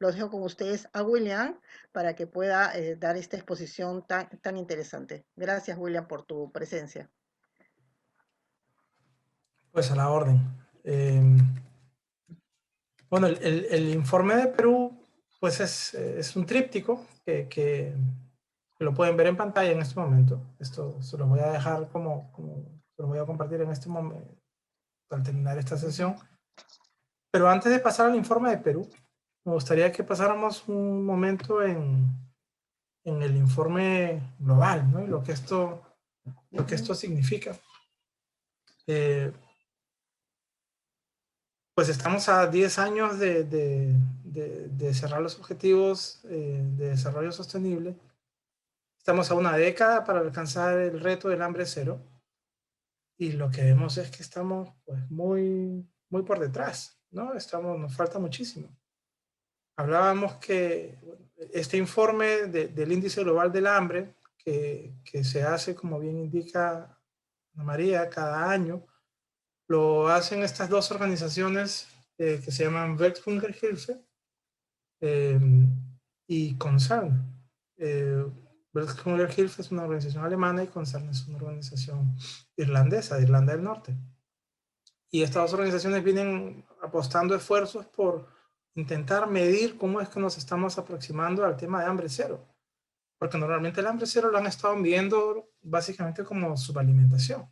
Los dejo con ustedes a William para que pueda dar esta exposición tan interesante. Gracias, William, por tu presencia. Pues a la orden. Bueno, el informe de Perú, pues es un tríptico que lo pueden ver en pantalla en este momento. Esto se lo voy a dejar se lo voy a compartir en este momento al terminar esta sesión. Pero antes de pasar al informe de Perú, me gustaría que pasáramos un momento en el informe global, ¿no? Y lo que esto significa. Pues estamos a 10 años de cerrar los objetivos de desarrollo sostenible. Estamos a una década para alcanzar el reto del hambre cero. Y lo que vemos es que estamos pues, muy por detrás, ¿no? Nos falta muchísimo. Hablábamos que este informe del índice global del hambre, que se hace, como bien indica Ana María, cada año, lo hacen estas dos organizaciones que se llaman Welthungerhilfe y Concern. Welthungerhilfe es una organización alemana y Concern es una organización irlandesa, de Irlanda del Norte. Y estas dos organizaciones vienen apostando esfuerzos por intentar medir cómo es que nos estamos aproximando al tema de hambre cero. Porque normalmente el hambre cero lo han estado midiendo básicamente como subalimentación.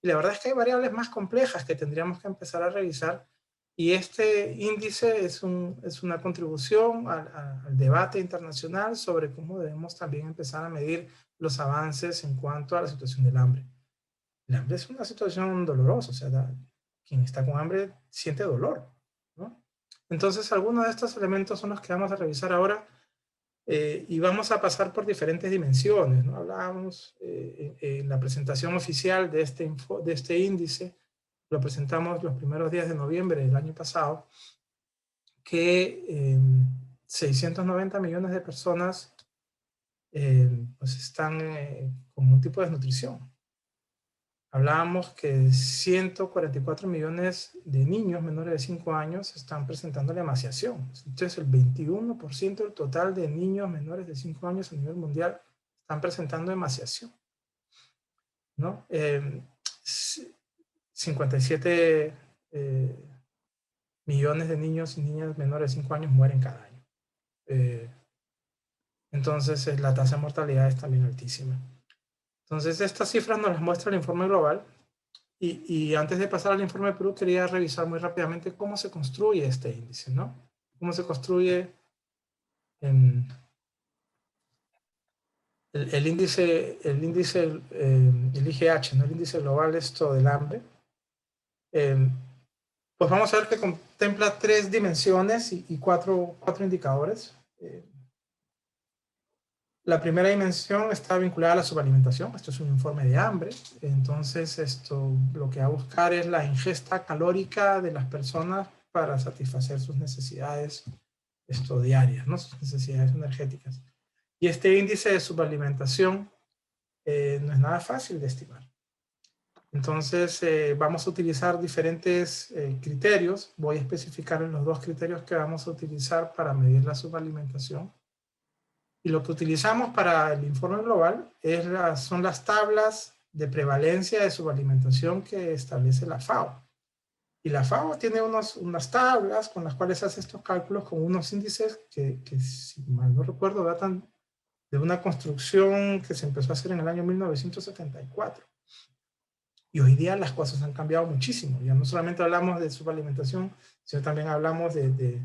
Y la verdad es que hay variables más complejas que tendríamos que empezar a revisar. Y este índice es una contribución al debate internacional sobre cómo debemos también empezar a medir los avances en cuanto a la situación del hambre. El hambre es una situación dolorosa, o sea, quien está con hambre siente dolor, ¿no? Entonces, algunos de estos elementos son los que vamos a revisar ahora y vamos a pasar por diferentes dimensiones, ¿no? Hablábamos en la presentación oficial de este índice, lo presentamos los primeros días de noviembre del año pasado, que 690 millones de personas pues están con un tipo de desnutrición. Hablábamos que 144 millones de niños menores de 5 años están presentando la emaciación. Entonces, el 21% del total de niños menores de 5 años a nivel mundial están presentando emaciación, ¿no? 57 millones de niños y niñas menores de 5 años mueren cada año. Entonces, la tasa de mortalidad es también altísima. Entonces, estas cifras nos las muestra el informe global. Y antes de pasar al informe de Perú, quería revisar muy rápidamente cómo se construye este índice, ¿no? Cómo se construye el índice, el IGH, ¿no? El índice global del hambre. Pues vamos a ver que contempla 3 dimensiones y cuatro indicadores. La primera dimensión está vinculada a la subalimentación. Esto es un informe de hambre. Entonces, esto lo que va a buscar es la ingesta calórica de las personas para satisfacer sus necesidades diarias, ¿no? Sus necesidades energéticas. Y este índice de subalimentación no es nada fácil de estimar. Entonces, vamos a utilizar diferentes criterios. Voy a especificar los 2 criterios que vamos a utilizar para medir la subalimentación. Y lo que utilizamos para el informe global son las tablas de prevalencia de subalimentación que establece la FAO. Y la FAO tiene unas tablas con las cuales hace estos cálculos con unos índices que si mal no recuerdo, datan de una construcción que se empezó a hacer en el año 1974. Y hoy día las cosas han cambiado muchísimo. Ya no solamente hablamos de subalimentación, sino también hablamos de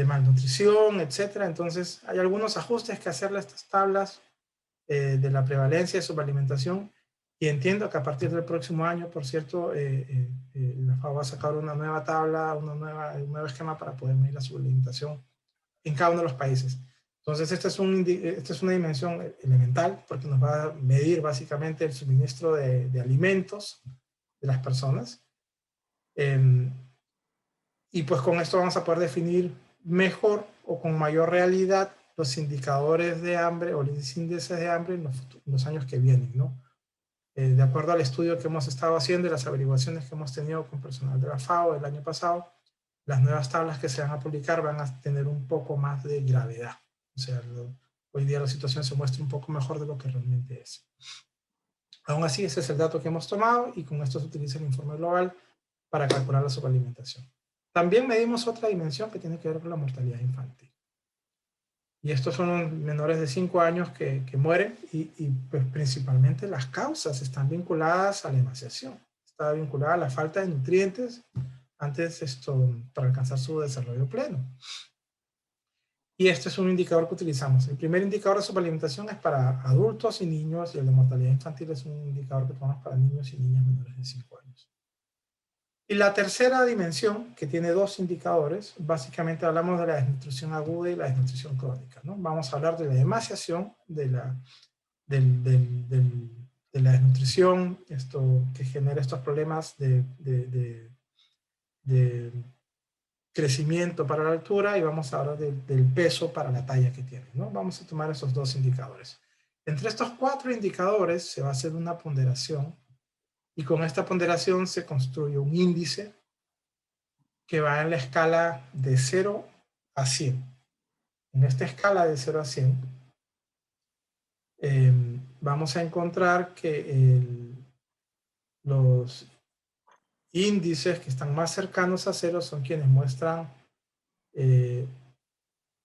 malnutrición, etcétera. Entonces, hay algunos ajustes que hacerle a estas tablas de la prevalencia de subalimentación. Y entiendo que a partir del próximo año, por cierto, la FAO va a sacar una nueva tabla, un nuevo esquema para poder medir la subalimentación en cada uno de los países. Entonces, esta es una dimensión elemental porque nos va a medir básicamente el suministro de alimentos de las personas. Y pues con esto vamos a poder definir mejor o con mayor realidad los indicadores de hambre o los índices de hambre en los años que vienen, ¿no? De acuerdo al estudio que hemos estado haciendo y las averiguaciones que hemos tenido con personal de la FAO el año pasado, las nuevas tablas que se van a publicar van a tener un poco más de gravedad. O sea, hoy día la situación se muestra un poco mejor de lo que realmente es. Aún así, ese es el dato que hemos tomado y con esto se utiliza el informe global para calcular la subalimentación. También medimos otra dimensión que tiene que ver con la mortalidad infantil. Y estos son los menores de 5 años que mueren y pues principalmente las causas están vinculadas a la emaciación. Está vinculada a la falta de nutrientes para alcanzar su desarrollo pleno. Y este es un indicador que utilizamos. El primer indicador de subalimentación es para adultos y niños, y el de mortalidad infantil es un indicador que tomamos para niños y niñas menores de 5 años. Y la tercera dimensión, que tiene dos indicadores, básicamente hablamos de la desnutrición aguda y la desnutrición crónica, ¿no? Vamos a hablar de la emaciación, de la desnutrición, que genera estos problemas de crecimiento para la altura, y vamos a hablar del peso para la talla que tiene, ¿no? Vamos a tomar esos dos indicadores. Entre estos 4 indicadores se va a hacer una ponderación, y con esta ponderación se construye un índice que va en la escala de 0 a 100. En esta escala de 0 a 100, vamos a encontrar que los índices que están más cercanos a 0 son quienes muestran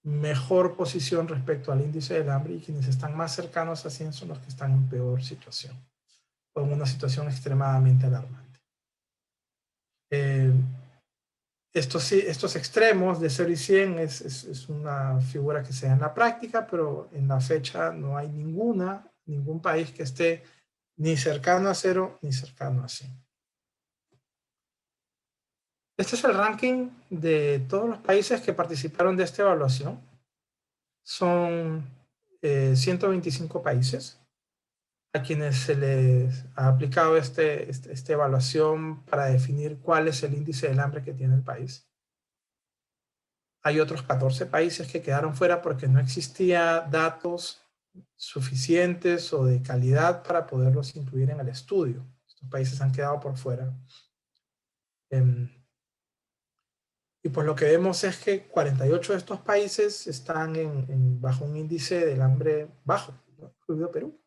mejor posición respecto al índice del hambre, y quienes están más cercanos a 100 son los que están en peor situación, o en una situación extremadamente alarmante. Estos extremos de 0 y 100 es una figura que se da en la práctica, pero en la fecha no hay ningún país que esté ni cercano a 0 ni cercano a 100. Este es el ranking de todos los países que participaron de esta evaluación. Son 125 países a quienes se les ha aplicado esta evaluación para definir cuál es el índice del hambre que tiene el país. Hay otros 14 países que quedaron fuera porque no existía datos suficientes o de calidad para poderlos incluir en el estudio. Estos países han quedado por fuera. Y pues lo que vemos es que 48 de estos países están bajo un índice del hambre bajo, ¿no? Incluido Perú,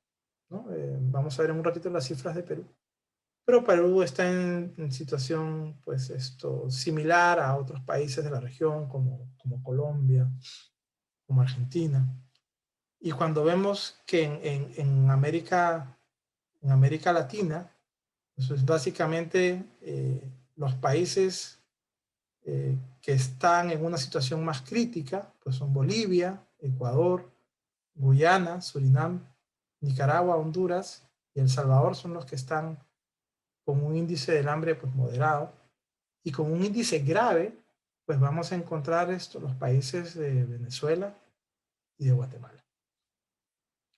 ¿no? Vamos a ver en un ratito las cifras de Perú. Pero Perú está en situación pues similar a otros países de la región como Colombia, como Argentina. Y cuando vemos que en América Latina, eso es básicamente los países que están en una situación más crítica, pues son Bolivia, Ecuador, Guyana, Surinam, Nicaragua, Honduras y El Salvador, son los que están con un índice del hambre pues moderado, y con un índice grave pues vamos a encontrar los países de Venezuela y de Guatemala.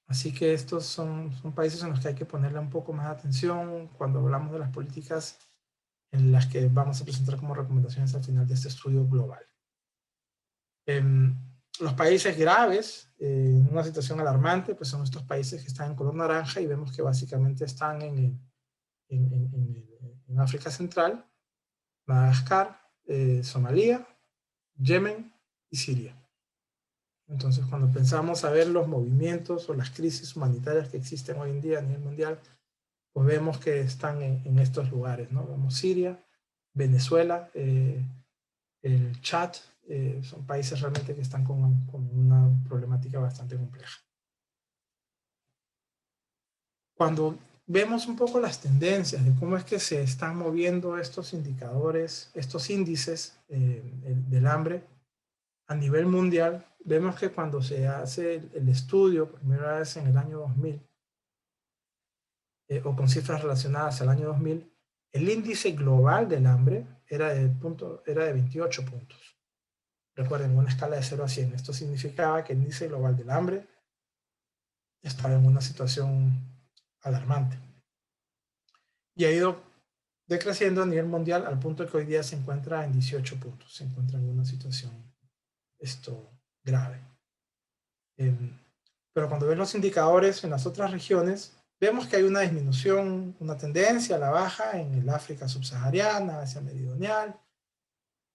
Así que estos son países en los que hay que ponerle un poco más atención cuando hablamos de las políticas en las que vamos a presentar como recomendaciones al final de este estudio global. Los países graves, en una situación alarmante, pues son estos países que están en color naranja, y vemos que básicamente están en África Central, Madagascar, Somalia, Yemen y Siria. Entonces, cuando pensamos a ver los movimientos o las crisis humanitarias que existen hoy en día a nivel mundial, pues vemos que están en estos lugares, ¿no? Vemos Siria, Venezuela, el Chad, son países realmente que están con una problemática bastante compleja. Cuando vemos un poco las tendencias de cómo es que se están moviendo estos indicadores, estos índices del hambre a nivel mundial, vemos que cuando se hace el estudio por primera vez en el año 2000, o con cifras relacionadas al año 2000, el índice global del hambre era de 28 puntos. Recuerden, una escala de 0 a 100. Esto significaba que el índice global del hambre estaba en una situación alarmante. Y ha ido decreciendo a nivel mundial al punto que hoy día se encuentra en 18 puntos. Se encuentra en una situación grave. Pero cuando ven los indicadores en las otras regiones, vemos que hay una disminución, una tendencia a la baja en el África subsahariana, Asia meridional,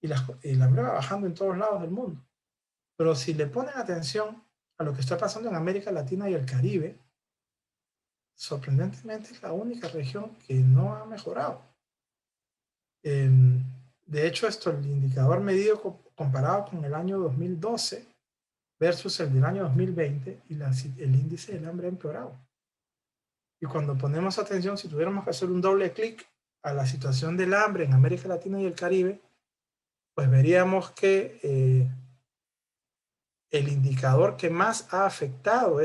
y el hambre va bajando en todos lados del mundo. Pero si le ponen atención a lo que está pasando en América Latina y el Caribe, sorprendentemente es la única región que no ha mejorado. De hecho, el indicador medido comparado con el año 2012 versus el del año 2020 y el índice del hambre ha empeorado. Y cuando ponemos atención, si tuviéramos que hacer un doble clic a la situación del hambre en América Latina y el Caribe, pues veríamos que el indicador que más ha afectado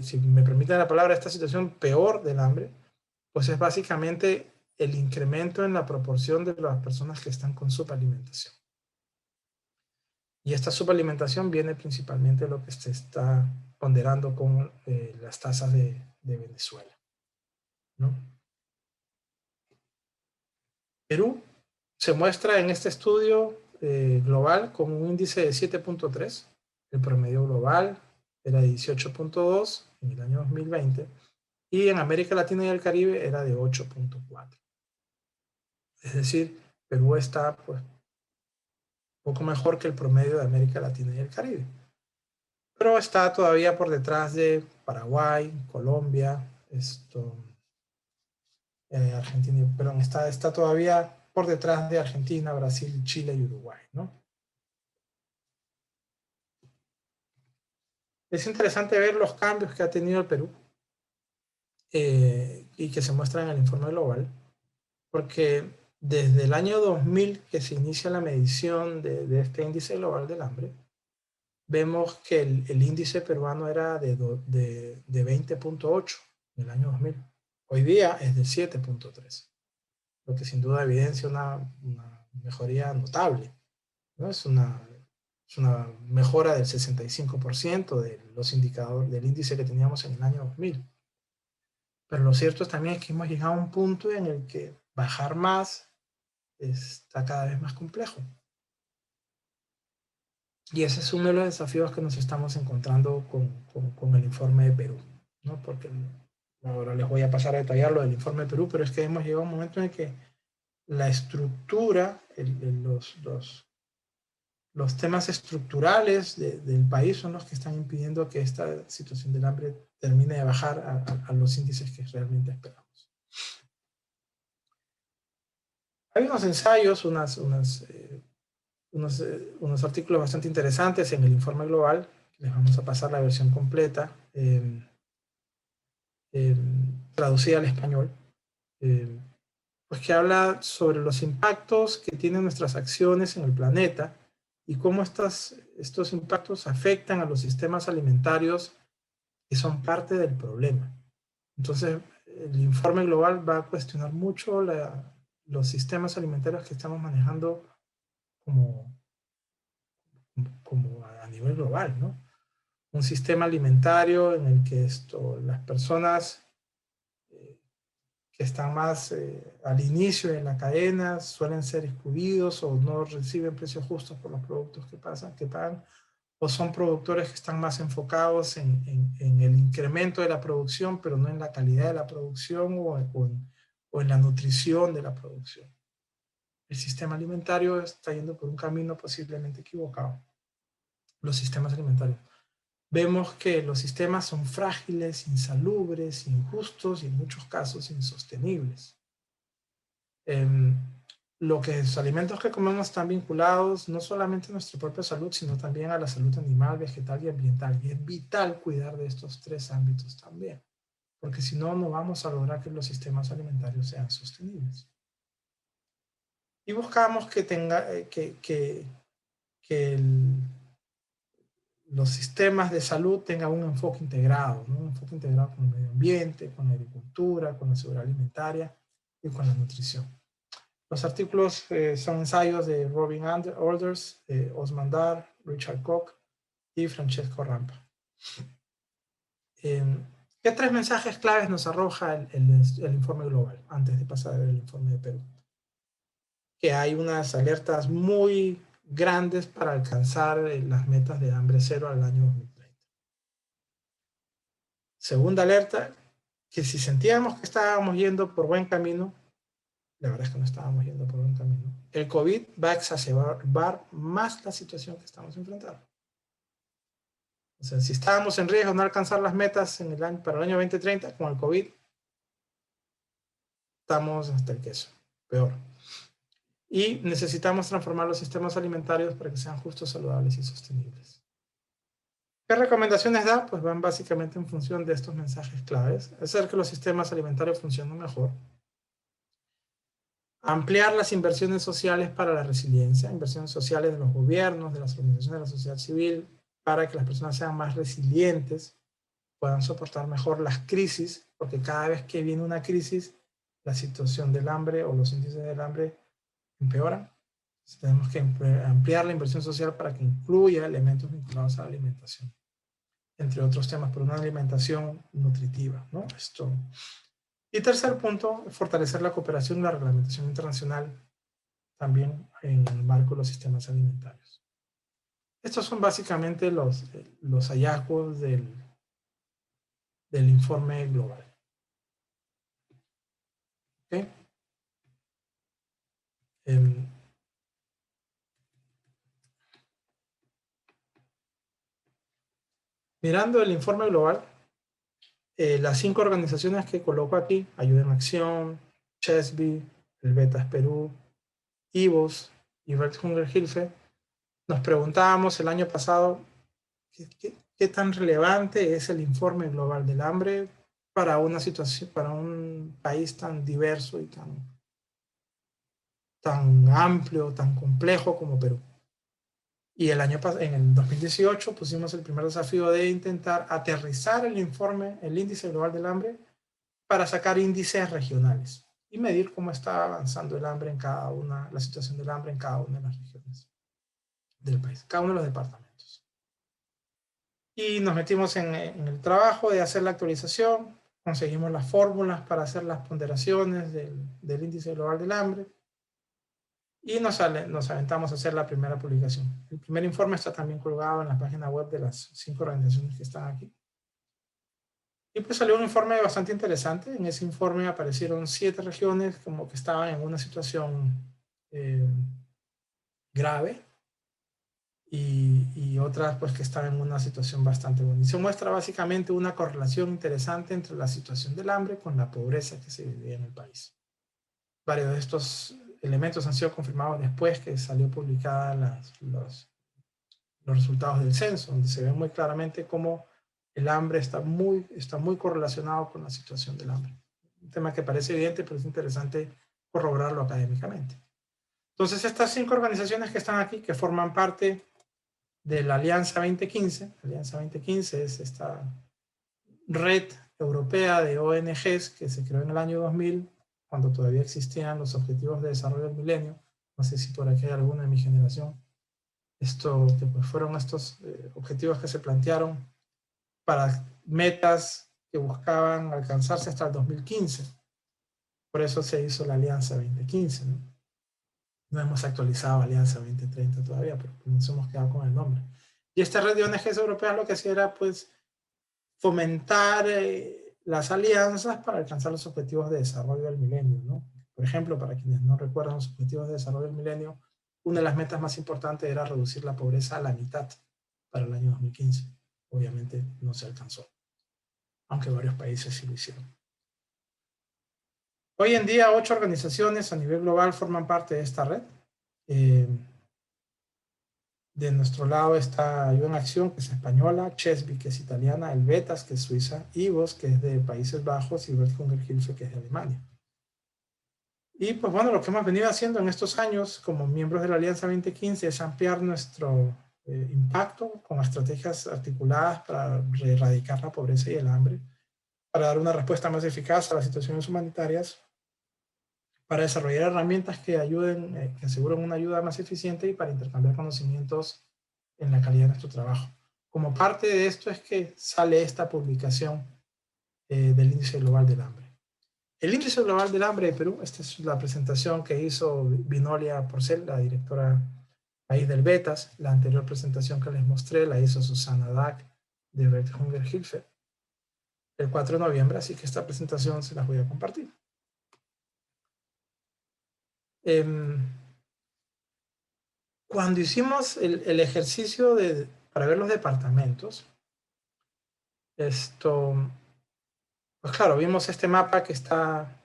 si me permiten la palabra, esta situación peor del hambre, pues es básicamente el incremento en la proporción de las personas que están con subalimentación. Y esta subalimentación viene principalmente de lo que se está ponderando con las tasas de Venezuela, ¿no? Perú se muestra en este estudio global con un índice de 7.3. El promedio global era de 18.2 en el año 2020 y en América Latina y el Caribe era de 8.4. Es decir, Perú está pues poco mejor que el promedio de América Latina y el Caribe. Pero está todavía por detrás de Paraguay, Colombia, Argentina, perdón, está todavía por detrás de Argentina, Brasil, Chile y Uruguay, ¿no? Es interesante ver los cambios que ha tenido el Perú y que se muestran en el informe global, porque desde el año 2000 que se inicia la medición de este índice global del hambre, vemos que el índice peruano era de 20.8 en el año 2000. Hoy día es de 7.3, lo que sin duda evidencia una mejoría notable, ¿no? Es una mejora del 65% de los indicadores del índice que teníamos en el año 2000. Pero lo cierto también es que hemos llegado a un punto en el que bajar más está cada vez más complejo. Y ese es uno de los desafíos que nos estamos encontrando con el informe de Perú, ¿no? Porque ahora les voy a pasar a detallar lo del informe de Perú, pero es que hemos llegado a un momento en el que la estructura, los temas estructurales del país son los que están impidiendo que esta situación del hambre termine de bajar a los índices que realmente esperamos. Hay unos ensayos, unos artículos bastante interesantes en el informe global. Les vamos a pasar la versión completa, traducida al español, pues que habla sobre los impactos que tienen nuestras acciones en el planeta y cómo estos impactos afectan a los sistemas alimentarios que son parte del problema. Entonces, el informe global va a cuestionar mucho los sistemas alimentarios que estamos manejando como a nivel global, ¿no? Un sistema alimentario en el que las personas que están más al inicio de la cadena suelen ser excluidos o no reciben precios justos por los productos que pagan, o son productores que están más enfocados en el incremento de la producción, pero no en la calidad de la producción o en la nutrición de la producción. El sistema alimentario está yendo por un camino posiblemente equivocado. Los sistemas alimentarios. Vemos que los sistemas son frágiles, insalubres, injustos y en muchos casos insostenibles. Los alimentos que comemos están vinculados no solamente a nuestra propia salud, sino también a la salud animal, vegetal y ambiental. Y es vital cuidar de estos tres ámbitos también, porque si no, no vamos a lograr que los sistemas alimentarios sean sostenibles. Y buscamos los sistemas de salud tengan un enfoque integrado, ¿no? Un enfoque integrado con el medio ambiente, con la agricultura, con la seguridad alimentaria y con la nutrición. Los artículos son ensayos de Robin Alders, Osman Dar, Richard Koch y Francesco Rampa. ¿Qué tres mensajes claves nos arroja el informe global antes de pasar al informe de Perú? Que hay unas alertas muy grandes para alcanzar las metas de hambre cero al año 2030. Segunda alerta, que si sentíamos que estábamos yendo por buen camino, La verdad es que no estábamos yendo por un camino. El COVID va a exacerbar más la situación que estamos enfrentando. O sea, si estábamos en riesgo de no alcanzar las metas para el año 2030, con el COVID, estamos hasta el queso, peor. Y necesitamos transformar los sistemas alimentarios para que sean justos, saludables y sostenibles. ¿Qué recomendaciones da? Pues van básicamente en función de estos mensajes claves. Hacer que los sistemas alimentarios funcionen mejor. Ampliar las inversiones sociales para la resiliencia, inversiones sociales de los gobiernos, de las organizaciones de la sociedad civil, para que las personas sean más resilientes, puedan soportar mejor las crisis, porque cada vez que viene una crisis, la situación del hambre o los índices del hambre empeoran. Entonces, tenemos que ampliar la inversión social para que incluya elementos vinculados a la alimentación, entre otros temas, por una alimentación nutritiva, ¿no? Esto. Y tercer punto, fortalecer la cooperación y la reglamentación internacional también en el marco de los sistemas alimentarios. Estos son básicamente los hallazgos del informe global. ¿Okay? Mirando el informe global, las 5 organizaciones que coloco aquí, Ayuda en Acción, CHESBI, el Betas Perú, IVOS y Welthungerhilfe, nos preguntábamos el año pasado ¿qué tan relevante es el informe global del hambre para una situación, para un país tan diverso y tan amplio, tan complejo como Perú? Y en el 2018 pusimos el primer desafío de intentar aterrizar el informe, el índice global del hambre, para sacar índices regionales y medir cómo está avanzando el hambre en cada una, la situación del hambre en cada una de las regiones del país, cada uno de los departamentos. Y nos metimos en el trabajo de hacer la actualización, conseguimos las fórmulas para hacer las ponderaciones del índice global del hambre y nos aventamos a hacer la primera publicación. El primer informe está también colgado en la página web de las 5 organizaciones que están aquí. Y pues salió un informe bastante interesante. En ese informe aparecieron 7 regiones como que estaban en una situación grave y otras pues que estaban en una situación bastante buena. Y se muestra básicamente una correlación interesante entre la situación del hambre con la pobreza que se vivía en el país. Varios de estos elementos han sido confirmados después que salió publicada los resultados del censo, donde se ve muy claramente cómo el hambre está muy correlacionado con la situación del hambre. Un tema que parece evidente, pero es interesante corroborarlo académicamente. Entonces, estas 5 organizaciones que están aquí, que forman parte de la Alianza 2015, la Alianza 2015 es esta red europea de ONGs que se creó en el año 2000, cuando todavía existían los Objetivos de Desarrollo del Milenio. No sé si por aquí hay alguna de mi generación. Que pues fueron estos objetivos que se plantearon para metas que buscaban alcanzarse hasta el 2015. Por eso se hizo la Alianza 2015, ¿no? No hemos actualizado Alianza 2030 todavía, pero nos hemos quedado con el nombre. Y esta red de ONGs europeas lo que hacía era pues fomentar las alianzas para alcanzar los objetivos de desarrollo del milenio, ¿no? Por ejemplo, para quienes no recuerdan los objetivos de desarrollo del milenio, una de las metas más importantes era reducir la pobreza a la mitad para el año 2015. Obviamente no se alcanzó, aunque varios países sí lo hicieron. Hoy en día 8 organizaciones a nivel global forman parte de esta red. De nuestro lado está Ayuda en Acción, que es española, CHESBI, que es italiana, el Betas, que es suiza, IVOS, que es de Países Bajos, y Welthungerhilfe, que es de Alemania. Y pues bueno, lo que hemos venido haciendo en estos años como miembros de la Alianza 2015 es ampliar nuestro impacto con estrategias articuladas para erradicar la pobreza y el hambre, para dar una respuesta más eficaz a las situaciones humanitarias, para desarrollar herramientas que ayuden, que aseguren una ayuda más eficiente y para intercambiar conocimientos en la calidad de nuestro trabajo. Como parte de esto es que sale esta publicación del Índice Global del Hambre. El Índice Global del Hambre de Perú, esta es la presentación que hizo Vinolia Porcel, la directora país del Betas. La anterior presentación que les mostré la hizo Susana Dack de Welthungerhilfe el 4 de noviembre, así que esta presentación se las voy a compartir. Cuando hicimos el ejercicio para ver los departamentos, pues claro, vimos este mapa que está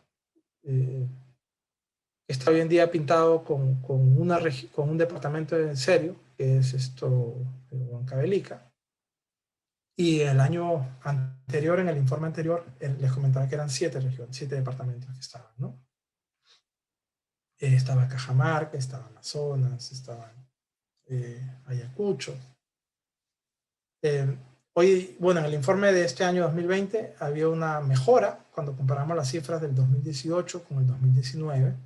hoy en día pintado con un departamento en serio, que es Huancavelica. Y el año anterior, en el informe anterior, les comentaba que eran 7 regiones, 7 departamentos que estaban, ¿no? Estaba Cajamarca, estaba Amazonas, estaba Ayacucho. Hoy, bueno, en el informe de este año 2020 había una mejora cuando comparamos las cifras del 2018 con el 2019.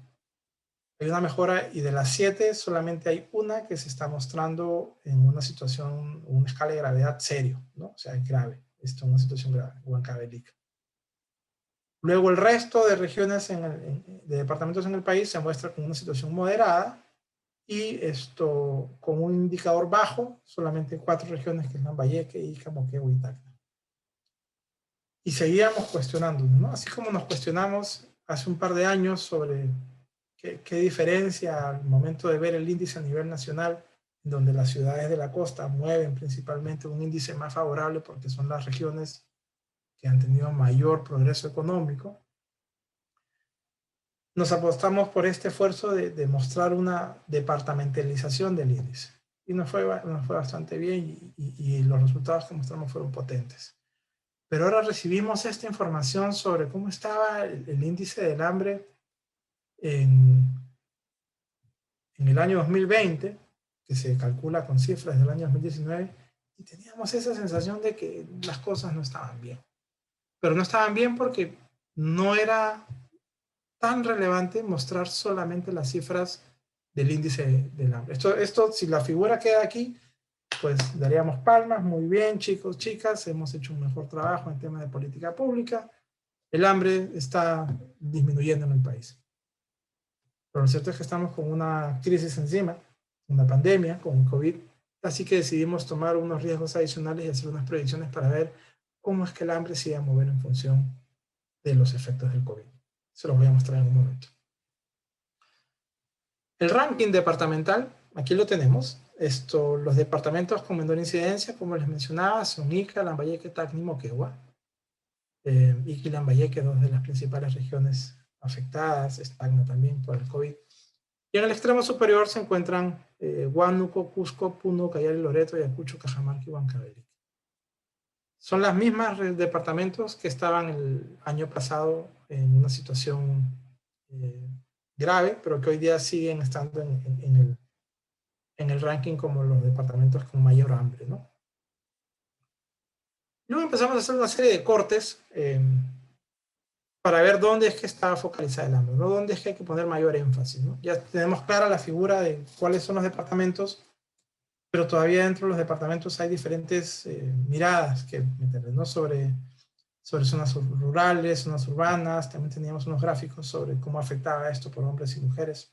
Hay una mejora y de las 7 solamente hay una que se está mostrando en una situación, una escala de gravedad serio, ¿no? O sea, es grave. Esto es una situación grave, Huancavelica. Luego el resto de regiones, de departamentos en el país se muestra con una situación moderada y con un indicador bajo, solamente 4 regiones que es Lambayeque, Ica, Moquegua y Tacna. Y seguíamos cuestionándonos, ¿no? Así como nos cuestionamos hace un par de años sobre qué diferencia al momento de ver el índice a nivel nacional, donde las ciudades de la costa mueven principalmente un índice más favorable porque son las regiones que han tenido mayor progreso económico. Nos apostamos por este esfuerzo de mostrar una departamentalización del índice. Y nos fue bastante bien y los resultados que mostramos fueron potentes. Pero ahora recibimos esta información sobre cómo estaba el índice del hambre en el año 2020, que se calcula con cifras del año 2019, y teníamos esa sensación de que las cosas no estaban bien. Pero no estaban bien porque no era tan relevante mostrar solamente las cifras del índice del hambre. Esto, si la figura queda aquí, pues daríamos palmas. Muy bien, chicos, chicas, hemos hecho un mejor trabajo en temas de política pública. El hambre está disminuyendo en el país. Pero lo cierto es que estamos con una crisis encima, una pandemia, con COVID, así que decidimos tomar unos riesgos adicionales y hacer unas predicciones para ver cómo es que el hambre se va a mover en función de los efectos del COVID. Se los voy a mostrar en un momento. El ranking departamental, aquí lo tenemos. Los departamentos con menor incidencia, como les mencionaba, son Ica, Lambayeque, Tacna y Moquegua. Ica y Lambayeque, dos de las principales regiones afectadas, Tacna también por el COVID. Y en el extremo superior se encuentran Huánuco, Cusco, Puno, Cayari, Loreto, Ayacucho, Cajamarca y Huancavelica. Son las mismas departamentos que estaban el año pasado en una situación grave, pero que hoy día siguen estando en el ranking como los departamentos con mayor hambre, ¿no? Luego empezamos a hacer una serie de cortes para ver dónde es que está focalizada el hambre, ¿no? Dónde es que hay que poner mayor énfasis, ¿no? Ya tenemos clara la figura de cuáles son los departamentos, pero todavía dentro de los departamentos hay diferentes miradas que meterles, ¿no? Sobre zonas rurales, zonas urbanas. También teníamos unos gráficos sobre cómo afectaba esto por hombres y mujeres.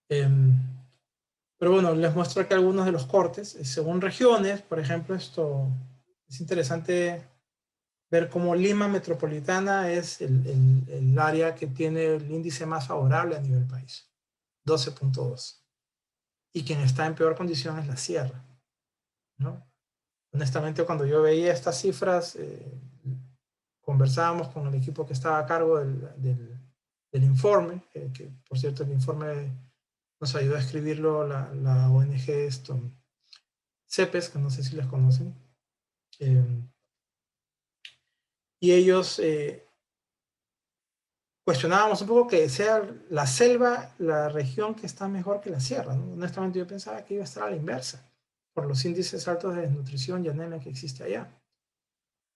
Pero bueno, les muestro aquí algunos de los cortes. Según regiones, por ejemplo, esto es interesante ver cómo Lima Metropolitana es el área que tiene el índice más favorable a nivel país, 12.2. Y quien está en peor condición es la Sierra, ¿no? Honestamente, cuando yo veía estas cifras, conversábamos con el equipo que estaba a cargo del informe, que por cierto el informe nos ayudó a escribirlo la ONG CEPES, que no sé si les conocen. Y ellos cuestionábamos un poco que sea la selva la región que está mejor que la sierra, ¿no? Honestamente yo pensaba que iba a estar a la inversa, por los índices altos de desnutrición y anemia que existe allá.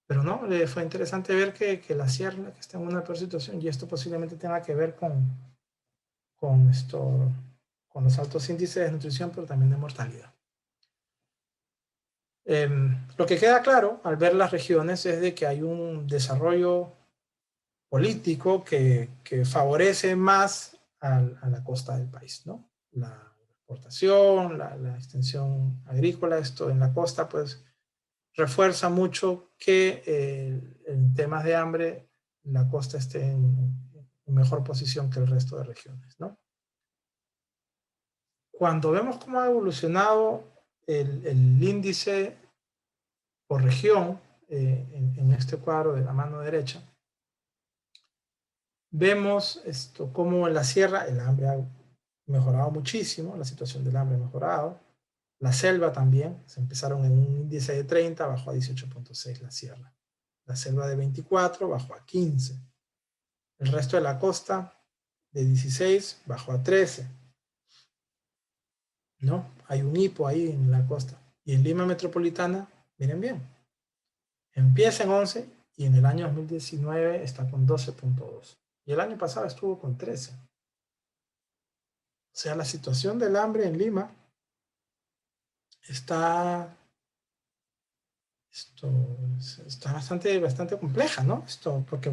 Pero no, fue interesante ver que la sierra que está en una peor situación, y esto posiblemente tenga que ver con los altos índices de desnutrición, pero también de mortalidad. Lo que queda claro al ver las regiones es de que hay un desarrollo político que favorece más a la costa del país, ¿no? La exportación, la extensión agrícola, esto en la costa, pues refuerza mucho que en temas de hambre la costa esté mejor posición que el resto de regiones, ¿no? Cuando vemos cómo ha evolucionado el índice por región, en este cuadro de la mano derecha, vemos cómo en la sierra el hambre ha mejorado muchísimo, la situación del hambre ha mejorado. La selva también, se empezaron en un índice de 30, bajó a 18.6 la sierra. La selva de 24 bajó a 15. El resto de la costa de 16 bajó a 13. ¿No? Hay un hipo ahí en la costa. Y en Lima Metropolitana, miren bien, empieza en 11 y en el año 2019 está con 12.2. Y el año pasado estuvo con 13. O sea, la situación del hambre en Lima está, está bastante compleja, ¿no? Porque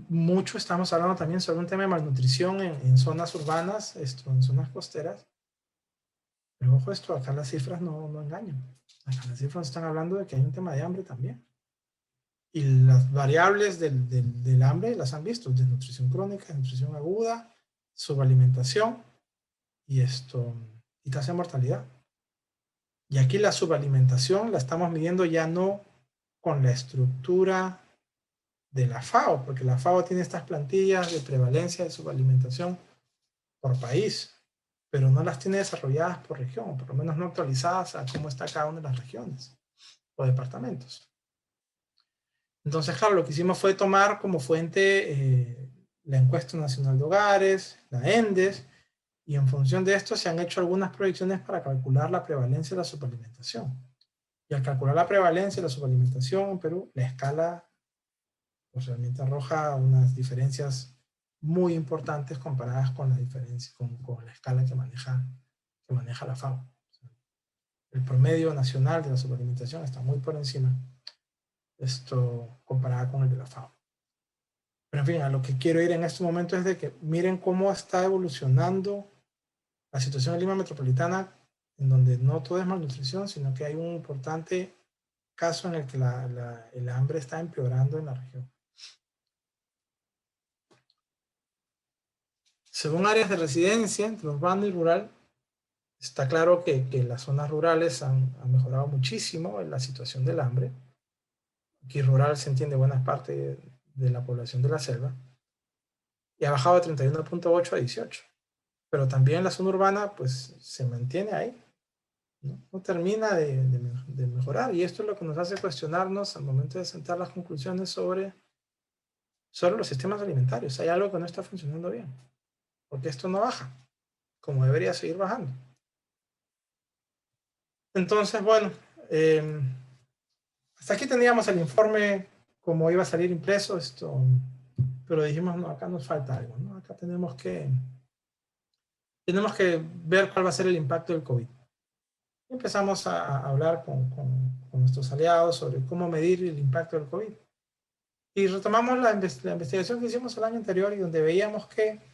mucho estamos hablando también sobre un tema de malnutrición en zonas urbanas, en zonas costeras. Pero ojo acá las cifras no engañan. Acá las cifras están hablando de que hay un tema de hambre también. Y las variables del hambre las han visto, desnutrición crónica, desnutrición aguda, subalimentación y tasa de mortalidad. Y aquí la subalimentación la estamos midiendo ya no con la estructura de la FAO, porque la FAO tiene estas plantillas de prevalencia de subalimentación por país, pero no las tiene desarrolladas por región, o por lo menos no actualizadas a cómo está cada una de las regiones o departamentos. Entonces, claro, lo que hicimos fue tomar como fuente la Encuesta Nacional de Hogares, la ENDES, y en función de esto se han hecho algunas proyecciones para calcular la prevalencia de la subalimentación. Y al calcular la prevalencia de la subalimentación en Perú, la escala pues, realmente arroja unas diferencias muy importantes comparadas con la diferencia, con la escala que maneja la FAO. El promedio nacional de la subalimentación está muy por encima comparada con el de la FAO. Pero en fin, a lo que quiero ir en este momento es de que miren cómo está evolucionando la situación en Lima Metropolitana, en donde no todo es malnutrición, sino que hay un importante caso en el que el hambre está empeorando en la región. Según áreas de residencia, entre urbano y rural, está claro que las zonas rurales han mejorado muchísimo en la situación del hambre. Aquí rural se entiende buena parte de la población de la selva. Y ha bajado de 31.8 a 18. Pero también la zona urbana pues se mantiene ahí. No termina de mejorar. Y esto es lo que nos hace cuestionarnos al momento de sentar las conclusiones sobre los sistemas alimentarios. Hay algo que no está funcionando bien. Porque esto no baja, como debería seguir bajando. Entonces, bueno, hasta aquí teníamos el informe como iba a salir impreso, pero dijimos, no, acá nos falta algo, ¿no? Acá tenemos que ver cuál va a ser el impacto del COVID. Y empezamos a hablar con nuestros aliados sobre cómo medir el impacto del COVID. Y retomamos la investigación que hicimos el año anterior y donde veíamos que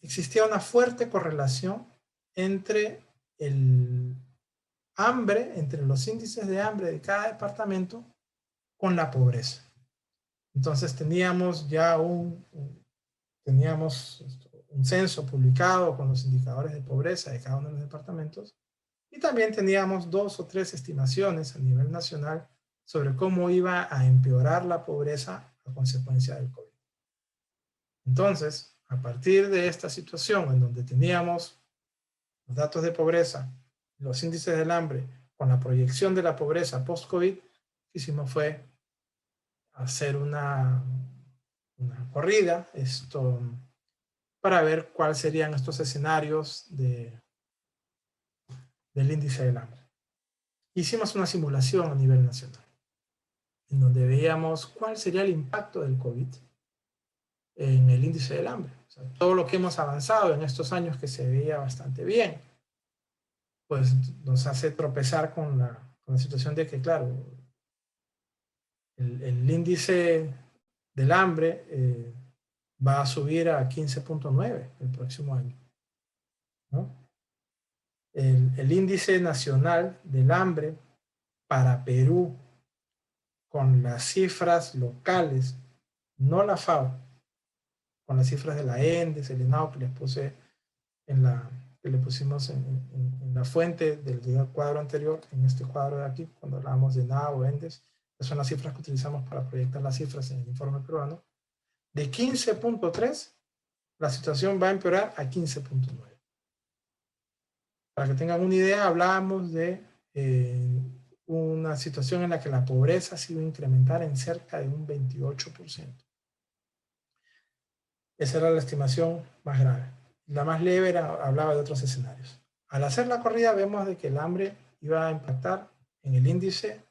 existía una fuerte correlación entre el hambre, entre los índices de hambre de cada departamento con la pobreza. Entonces teníamos ya un censo publicado con los indicadores de pobreza de cada uno de los departamentos y también teníamos 2 o 3 estimaciones a nivel nacional sobre cómo iba a empeorar la pobreza a consecuencia del COVID. Entonces, a partir de esta situación en donde teníamos los datos de pobreza, los índices del hambre, con la proyección de la pobreza post-COVID, lo que hicimos fue hacer una corrida para ver cuáles serían estos escenarios del índice del hambre. Hicimos una simulación a nivel nacional, en donde veíamos cuál sería el impacto del COVID en el índice del hambre. O sea, todo lo que hemos avanzado en estos años que se veía bastante bien, pues nos hace tropezar con la situación de que, claro, el índice del hambre va a subir a 15.9 el próximo año, ¿no? El índice nacional del hambre para Perú, con las cifras locales no la FAO, con las cifras de la ENDES, el ENAO que les puse que le pusimos en la fuente del cuadro anterior, en este cuadro de aquí, cuando hablábamos de ENAO o ENDES, que son las cifras que utilizamos para proyectar las cifras en el informe peruano, de 15.3, la situación va a empeorar a 15.9. Para que tengan una idea, hablábamos de una situación en la que la pobreza se iba a incrementar en cerca de un 28%. Esa era la estimación más grave. La más leve hablaba de otros escenarios. Al hacer la corrida vemos de que el hambre iba a impactar en el índice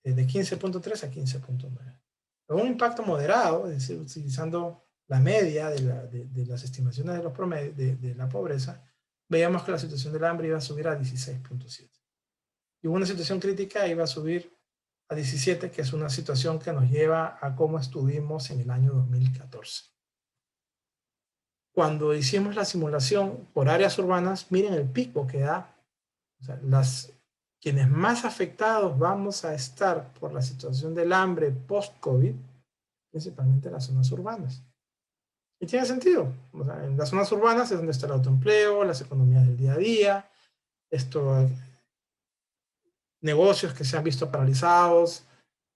de 15.3 a 15.9. Con un impacto moderado, es decir, utilizando la media de las estimaciones de los promedios de la pobreza, veíamos que la situación del hambre iba a subir a 16.7. Y una situación crítica iba a subir a 17, que es una situación que nos lleva a cómo estuvimos en el año 2014. Cuando hicimos la simulación por áreas urbanas, miren el pico que da. O sea, quienes más afectados vamos a estar por la situación del hambre post-COVID, principalmente en las zonas urbanas. Y tiene sentido. O sea, en las zonas urbanas es donde está el autoempleo, las economías del día a día, negocios que se han visto paralizados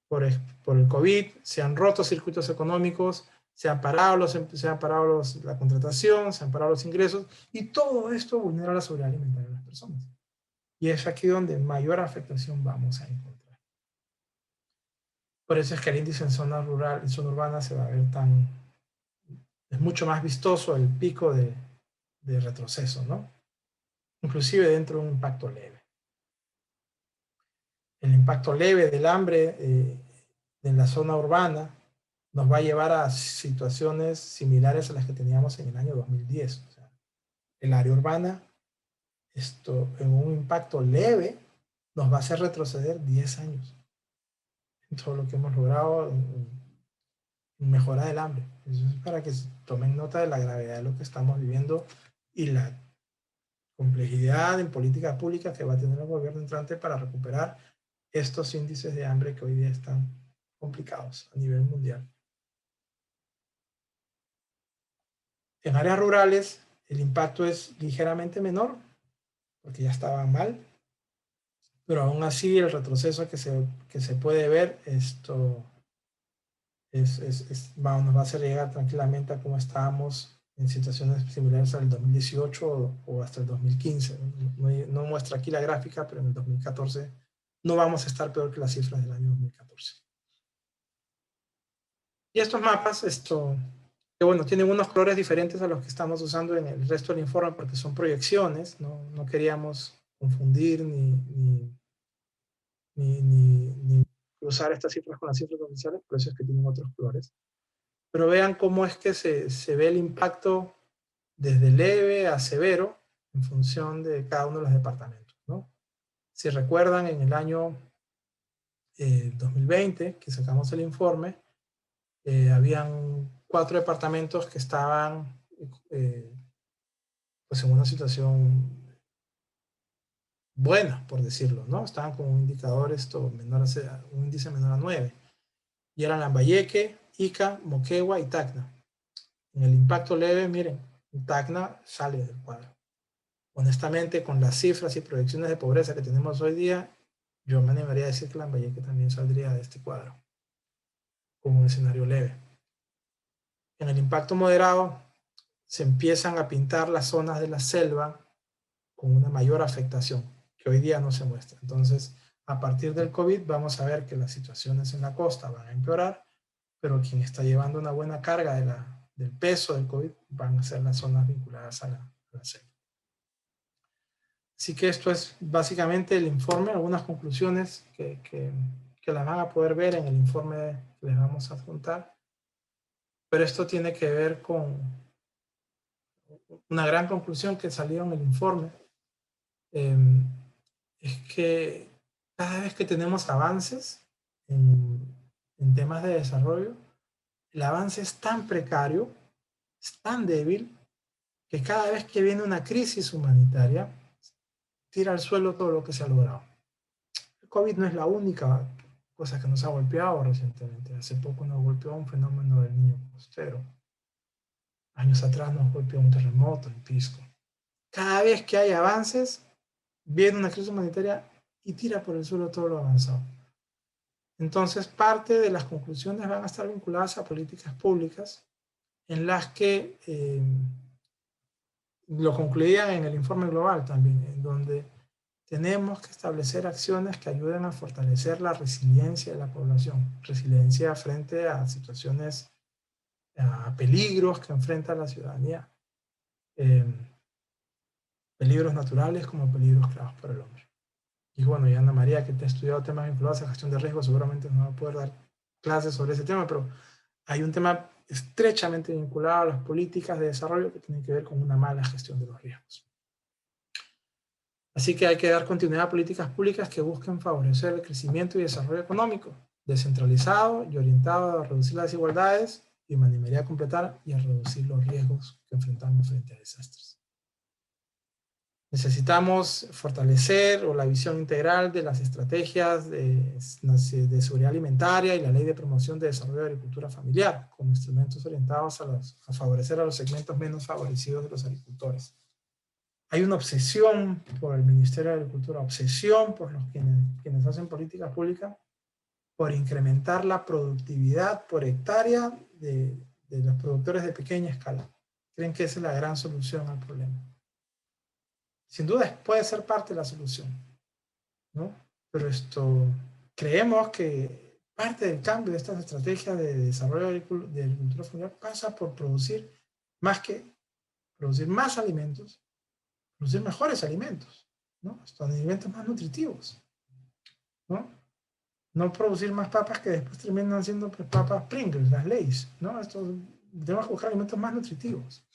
por el COVID, se han roto circuitos económicos, se han parado la contratación, se han parado los ingresos, y todo esto vulnera la seguridad alimentaria de las personas. Y es aquí donde mayor afectación vamos a encontrar. Por eso es que el índice en zona rural y zona urbana se va a ver es mucho más vistoso el pico de retroceso, ¿no? Inclusive dentro de un impacto leve. El impacto leve del hambre en la zona urbana nos va a llevar a situaciones similares a las que teníamos en el año 2010. O sea, el área urbana, en un impacto leve, nos va a hacer retroceder 10 años en todo lo que hemos logrado en mejora del hambre. Eso es para que tomen nota de la gravedad de lo que estamos viviendo y la complejidad en políticas públicas que va a tener el gobierno entrante para recuperar estos índices de hambre que hoy día están complicados a nivel mundial. En áreas rurales el impacto es ligeramente menor, porque ya estaba mal, pero aún así el retroceso que se puede ver, nos va a hacer llegar tranquilamente a cómo estábamos en situaciones similares al 2018 o hasta el 2015. No muestra aquí la gráfica, pero en el 2014 no vamos a estar peor que las cifras del año 2014. Y estos mapas, que bueno, tienen unos colores diferentes a los que estamos usando en el resto del informe porque son proyecciones, no queríamos confundir ni cruzar estas cifras con las cifras oficiales, por eso es que tienen otros colores. Pero vean cómo es que se ve el impacto desde leve a severo en función de cada uno de los departamentos, ¿no? Si recuerdan, en el año 2020, que sacamos el informe, habían 4 departamentos que estaban pues en una situación buena, por decirlo, ¿no? Estaban con un indicador un índice menor a 9. Y eran Lambayeque, Ica, Moquegua y Tacna. En el impacto leve, miren, Tacna sale del cuadro. Honestamente, con las cifras y proyecciones de pobreza que tenemos hoy día, yo me animaría a decir que Lambayeque también saldría de este cuadro como un escenario leve. En el impacto moderado se empiezan a pintar las zonas de la selva con una mayor afectación que hoy día no se muestra. Entonces, a partir del COVID vamos a ver que las situaciones en la costa van a empeorar, pero quien está llevando una buena carga del peso del COVID van a ser las zonas vinculadas a la selva. Así que esto es básicamente el informe, algunas conclusiones que las van a poder ver en el informe que les vamos a adjuntar. Pero esto tiene que ver con una gran conclusión que salió en el informe. Es que cada vez que tenemos avances en temas de desarrollo, el avance es tan precario, es tan débil, que cada vez que viene una crisis humanitaria, tira al suelo todo lo que se ha logrado. El COVID no es la única cosa que nos ha golpeado recientemente. Hace poco nos golpeó un fenómeno del niño costero. Años atrás nos golpeó un terremoto en Pisco. Cada vez que hay avances, viene una crisis humanitaria y tira por el suelo todo lo avanzado. Entonces, parte de las conclusiones van a estar vinculadas a políticas públicas en las que lo concluían en el informe global también, en donde tenemos que establecer acciones que ayuden a fortalecer la resiliencia de la población, resiliencia frente a situaciones, a peligros que enfrenta la ciudadanía, peligros naturales como peligros creados por el hombre. Y bueno, y Ana María, que te ha estudiado temas vinculados a gestión de riesgo, seguramente no va a poder dar clases sobre ese tema, pero hay un tema estrechamente vinculado a las políticas de desarrollo que tienen que ver con una mala gestión de los riesgos. Así que hay que dar continuidad a políticas públicas que busquen favorecer el crecimiento y desarrollo económico, descentralizado y orientado a reducir las desigualdades y de manera a completar y a reducir los riesgos que enfrentamos frente a desastres. Necesitamos fortalecer la visión integral de las estrategias de seguridad alimentaria y la ley de promoción de desarrollo de agricultura familiar como instrumentos orientados a favorecer a los segmentos menos favorecidos de los agricultores. Hay una obsesión por el Ministerio de Agricultura, obsesión por quienes hacen política pública por incrementar la productividad por hectárea de los productores de pequeña escala. Creen que esa es la gran solución al problema. Sin duda puede ser parte de la solución, ¿no? Pero creemos que parte del cambio de estas estrategias de desarrollo de agricultura familiar pasa por producir más alimentos, producir mejores alimentos, ¿no? Alimentos más nutritivos, ¿no? No producir más papas que después terminan siendo pues, papas Pringles, las Lay's, ¿no? Tenemos que buscar alimentos más nutritivos.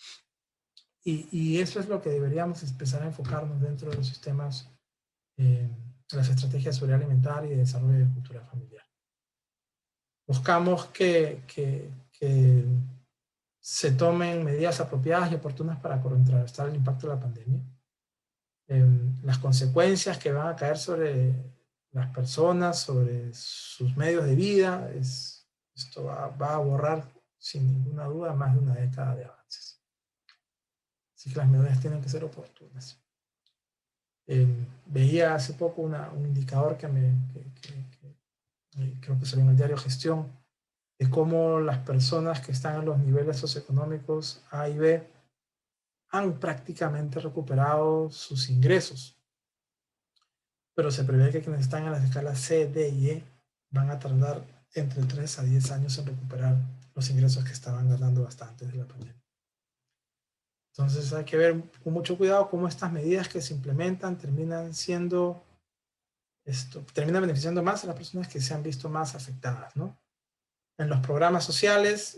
Y eso es lo que deberíamos empezar a enfocarnos dentro de los sistemas, las estrategias de seguridad alimentaria y de desarrollo de agricultura familiar. Buscamos que se tomen medidas apropiadas y oportunas para contrarrestar el impacto de la pandemia. Las consecuencias que van a caer sobre las personas, sobre sus medios de vida, esto va a borrar sin ninguna duda más de una década de avances. Así que las medidas tienen que ser oportunas. Veía hace poco un indicador que creo que salió en el diario Gestión, de cómo las personas que están en los niveles socioeconómicos A y B han prácticamente recuperado sus ingresos. Pero se prevé que quienes están en las escalas C, D y E van a tardar entre 3 a 10 años en recuperar los ingresos que estaban ganando hasta antes de la pandemia. Entonces hay que ver con mucho cuidado cómo estas medidas que se implementan terminan beneficiando más a las personas que se han visto más afectadas, ¿no? En los programas sociales,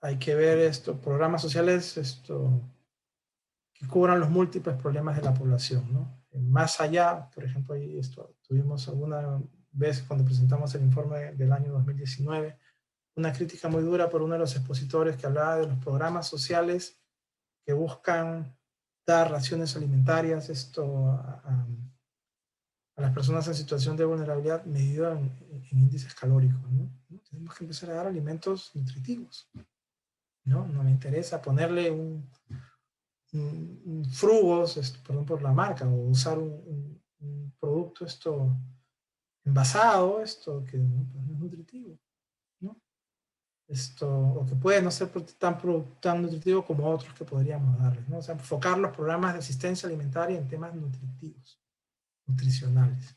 hay que ver programas sociales que cubran los múltiples problemas de la población, ¿no? Más allá, por ejemplo, tuvimos alguna vez cuando presentamos el informe del año 2019, una crítica muy dura por uno de los expositores que hablaba de los programas sociales que buscan dar raciones alimentarias a las personas en situación de vulnerabilidad medido en índices calóricos, ¿no? Tenemos que empezar a dar alimentos nutritivos, ¿no? No me interesa ponerle un frugos, perdón por la marca, o usar un producto envasado, que no es nutritivo, ¿no? O que puede no ser tan nutritivo como otros que podríamos darles, ¿no? O sea, enfocar los programas de asistencia alimentaria en temas nutricionales,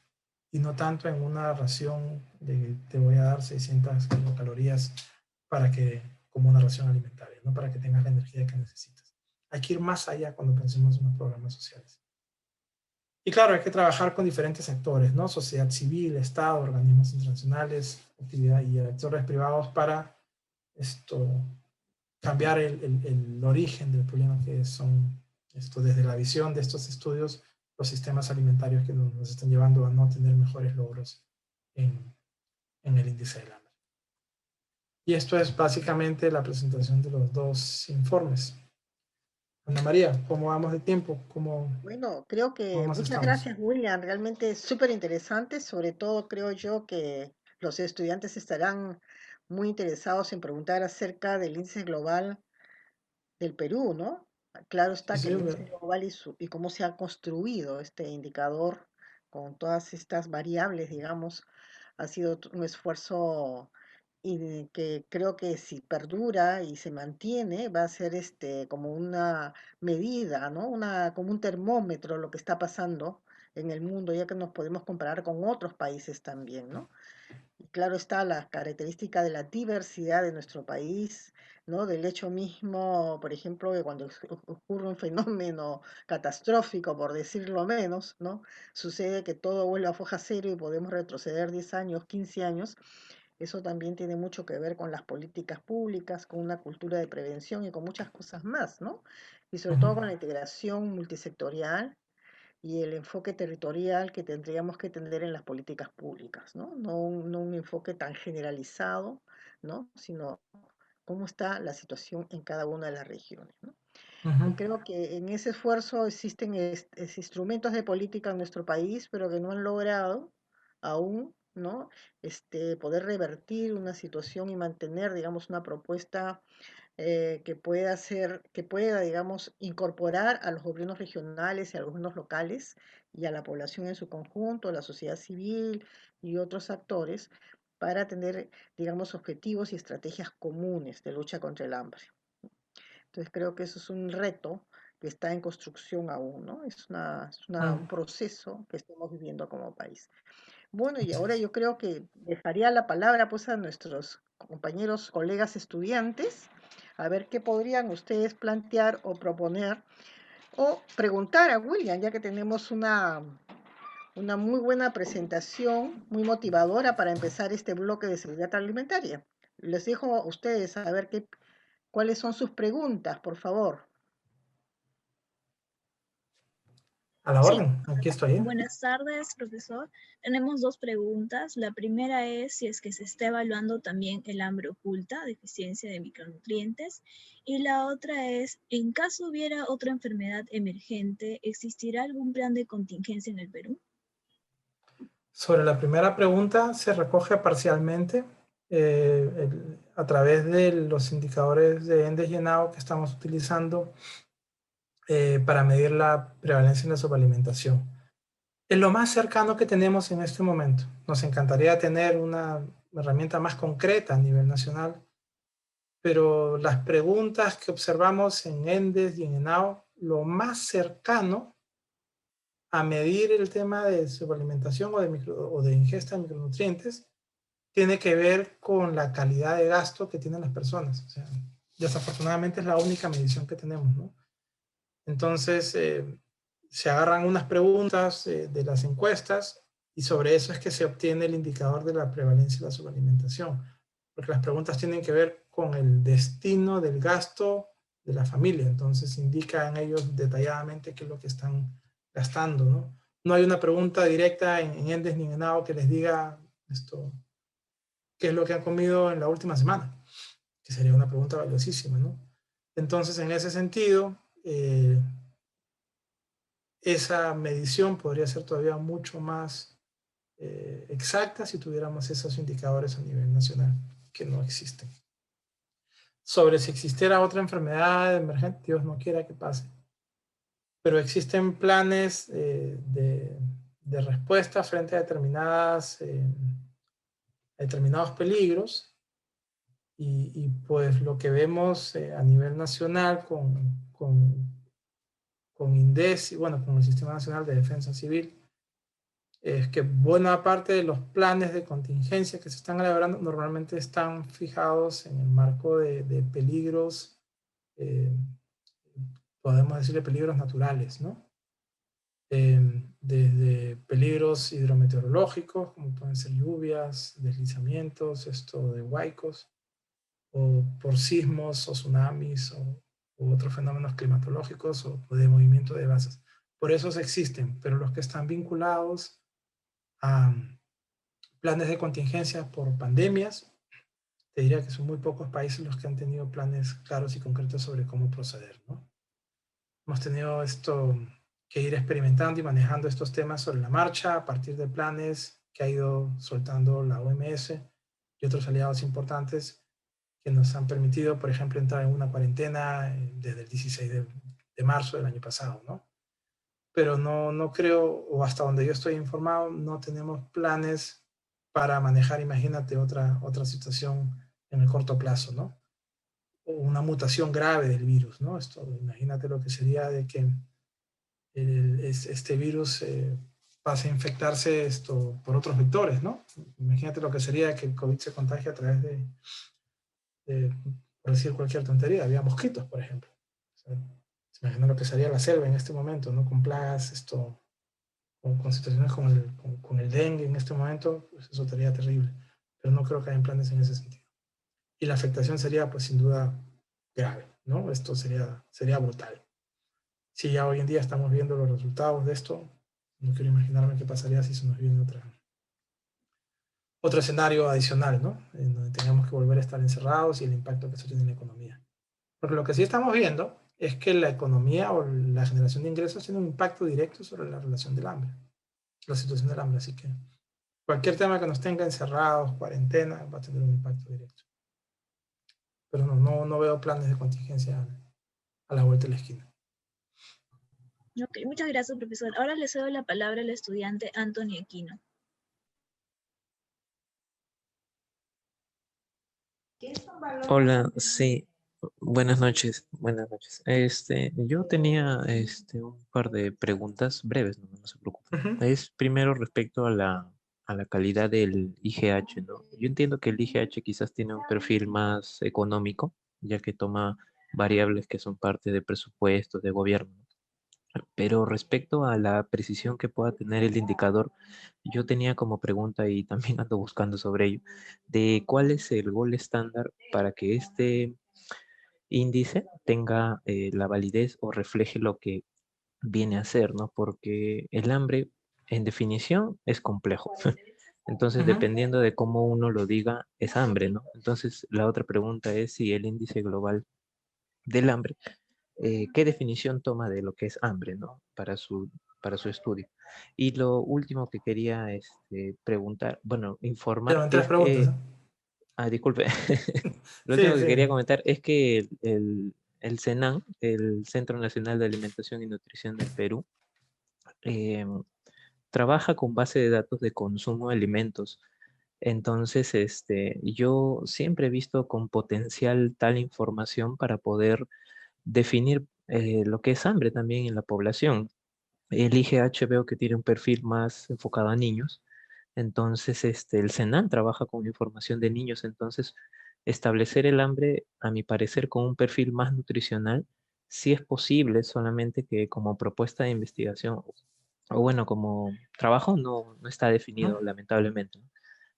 y no tanto en una ración de te voy a dar 600 kilocalorías como una ración alimentaria, ¿no? Para que tengas la energía que necesitas. Hay que ir más allá cuando pensemos en los programas sociales. Y claro, hay que trabajar con diferentes actores, ¿no? Sociedad civil, Estado, organismos internacionales, actividad y actores privados para cambiar el origen del problema que son desde la visión de estos estudios, los sistemas alimentarios que nos están llevando a no tener mejores logros en el índice del hambre. Y esto es básicamente la presentación de los dos informes. Ana María, ¿cómo vamos de tiempo? Bueno, creo ¿Cómo que más muchas estamos? gracias, William. Realmente es súper interesante. Sobre todo creo yo que los estudiantes estarán muy interesados en preguntar acerca del índice global del Perú, ¿no? Claro Sí, está que sí, el índice global y cómo se ha construido este indicador con todas estas variables, digamos, ha sido un esfuerzo y que creo que si perdura y se mantiene, va a ser como una medida, ¿no? Como un termómetro lo que está pasando en el mundo, ya que nos podemos comparar con otros países también, ¿no? Y claro está la característica de la diversidad de nuestro país, ¿no? Del hecho mismo, por ejemplo, que cuando ocurre un fenómeno catastrófico, por decirlo menos, ¿no? Sucede que todo vuelve a foja cero y podemos retroceder 10 años, 15 años. Eso también tiene mucho que ver con las políticas públicas, con una cultura de prevención y con muchas cosas más, ¿no? Y sobre ujú, todo con la integración multisectorial y el enfoque territorial que tendríamos que tener en las políticas públicas, ¿no? No un enfoque tan generalizado, ¿no? Sino cómo está la situación en cada una de las regiones, ¿no? ujú, Y creo que en ese esfuerzo existen instrumentos de política en nuestro país, pero que no han logrado aún, ¿no? Poder revertir una situación y mantener, digamos, una propuesta que pueda, digamos, incorporar a los gobiernos regionales y a los gobiernos locales y a la población en su conjunto, a la sociedad civil y otros actores para tener, digamos, objetivos y estrategias comunes de lucha contra el hambre. Entonces creo que eso es un reto que está en construcción aún, ¿no? ujú. Un proceso que estamos viviendo como país. Bueno, y Así ahora es. yo creo que dejaría la palabra pues a nuestros compañeros, colegas estudiantes, a ver qué podrían ustedes plantear o proponer o preguntar a William, ya que tenemos una muy buena presentación, muy motivadora para empezar este bloque de seguridad alimentaria. Les dejo a ustedes a ver cuáles son sus preguntas, por favor. A la Sí, orden, aquí estoy, ¿eh? buenas tardes, profesor. Tenemos dos preguntas. La primera es si es que se está evaluando también el hambre oculta, deficiencia de micronutrientes. Y la otra es, en caso hubiera otra enfermedad emergente, ¿existirá algún plan de contingencia en el Perú? Sobre la primera pregunta, se recoge parcialmente a través de los indicadores de Endes y ENAO que estamos utilizando para medir la prevalencia en la subalimentación. Es lo más cercano que tenemos en este momento. Nos encantaría tener una herramienta más concreta a nivel nacional, pero las preguntas que observamos en ENDES y en ENAO, lo más cercano a medir el tema de subalimentación o de ingesta de micronutrientes tiene que ver con la calidad de gasto que tienen las personas. O sea, desafortunadamente es la única medición que tenemos, ¿no? Entonces, se agarran unas preguntas de las encuestas y sobre eso es que se obtiene el indicador de la prevalencia de la subalimentación, porque las preguntas tienen que ver con el destino del gasto de la familia, entonces indican ellos detalladamente qué es lo que están gastando, ¿no? No hay una pregunta directa en Endes ni en ENAO que les diga esto, qué es lo que han comido en la última semana, que sería una pregunta valiosísima, ¿no? Entonces, en ese sentido, esa medición podría ser todavía mucho más exacta si tuviéramos esos indicadores a nivel nacional, que no existen. Sobre si existiera otra enfermedad emergente, Dios no quiera que pase, pero existen planes de respuesta frente a determinados peligros pues lo que vemos a nivel nacional con INDES y bueno, con el Sistema Nacional de Defensa Civil, es que buena parte de los planes de contingencia que se están elaborando normalmente están fijados en el marco de peligros, eh, podemos decirle peligros naturales, ¿no? Desde peligros hidrometeorológicos, como pueden ser lluvias, deslizamientos, esto de huaicos, o por sismos o tsunamis u otros fenómenos climatológicos o de movimiento de bases. Por eso existen, pero los que están vinculados a planes de contingencia por pandemias, te diría que son muy pocos países los que han tenido planes claros y concretos sobre cómo proceder, ¿no? Hemos tenido que ir experimentando y manejando estos temas sobre la marcha a partir de planes que ha ido soltando la OMS y otros aliados importantes que nos han permitido, por ejemplo, entrar en una cuarentena desde el 16 de marzo del año pasado, ¿no? Pero no creo, o hasta donde yo estoy informado, no tenemos planes para manejar, imagínate, otra situación en el corto plazo, ¿no? O una mutación grave del virus, ¿no? Imagínate lo que sería de que este virus pase a infectarse por otros vectores, ¿no? Imagínate lo que sería que el COVID se contagie a través por decir cualquier tontería, había mosquitos, por ejemplo. O sea, se imagina lo que sería la selva en este momento, ¿no? Con plagas, con situaciones con el dengue en este momento, pues eso sería terrible. Pero no creo que haya planes en ese sentido. Y la afectación sería, pues sin duda, grave, ¿no? Esto sería brutal. Si ya hoy en día estamos viendo los resultados de esto, no quiero imaginarme qué pasaría si se nos viene otro escenario adicional, ¿no? En donde tengamos que volver a estar encerrados y el impacto que eso tiene en la economía. Porque lo que sí estamos viendo es que la economía o la generación de ingresos tiene un impacto directo sobre la relación del hambre, la situación del hambre. Así que cualquier tema que nos tenga encerrados, cuarentena, va a tener un impacto directo. Pero no veo planes de contingencia a la vuelta de la esquina. Ok, muchas gracias, profesor. Ahora le cedo la palabra al estudiante Anthony Aquino. Hola, sí, buenas noches, buenas noches. Yo tenía un par de preguntas breves, no se preocupen. Uh-huh. Es primero respecto a la calidad del IGH, ¿no? Yo entiendo que el IGH quizás tiene un perfil más económico, ya que toma variables que son parte de presupuestos de gobierno. Pero respecto a la precisión que pueda tener el indicador, yo tenía como pregunta y también ando buscando sobre ello, de cuál es el gol estándar para que este índice tenga la validez o refleje lo que viene a ser, ¿no? Porque el hambre, en definición, es complejo. Entonces, dependiendo de cómo uno lo diga, es hambre, ¿no? Entonces, la otra pregunta es si el índice global del hambre, ¿qué definición toma de lo que es hambre, ¿no? Para su estudio. Y lo último que quería preguntar, bueno, informar Pero 3 es preguntas, que, ¿eh? Disculpe, lo Sí, último que sí. quería comentar es que el CENAN, el Centro Nacional de Alimentación y Nutrición del Perú, trabaja con base de datos de consumo de alimentos. Entonces, yo siempre he visto con potencial tal información para poder definir lo que es hambre también en la población. El IGH veo que tiene un perfil más enfocado a niños, entonces el CENAN trabaja con información de niños, entonces establecer el hambre, a mi parecer, con un perfil más nutricional, sí es posible, solamente que como propuesta de investigación, o bueno, como trabajo, no está definido, ¿No? lamentablemente.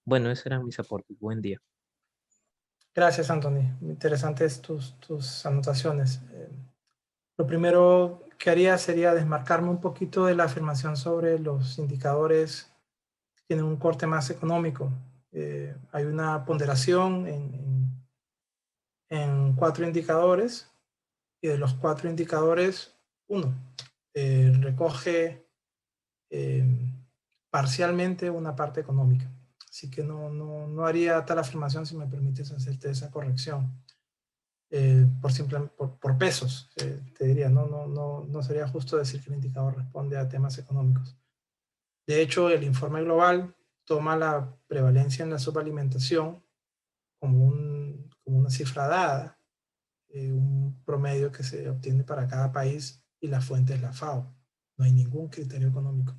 Bueno, esos eran mis aportes. Buen día. Gracias, Anthony. Interesantes tus anotaciones. Lo primero que haría sería desmarcarme un poquito de la afirmación sobre los indicadores que tienen un corte más económico. Hay una ponderación en 4 indicadores y de los 4 indicadores, uno recoge parcialmente una parte económica. Así que no haría tal afirmación si me permites hacerte esa corrección. Por pesos, te diría, no sería justo decir que el indicador responde a temas económicos. De hecho, el informe global toma la prevalencia en la subalimentación como una cifra dada, un promedio que se obtiene para cada país y la fuente es la FAO. No hay ningún criterio económico.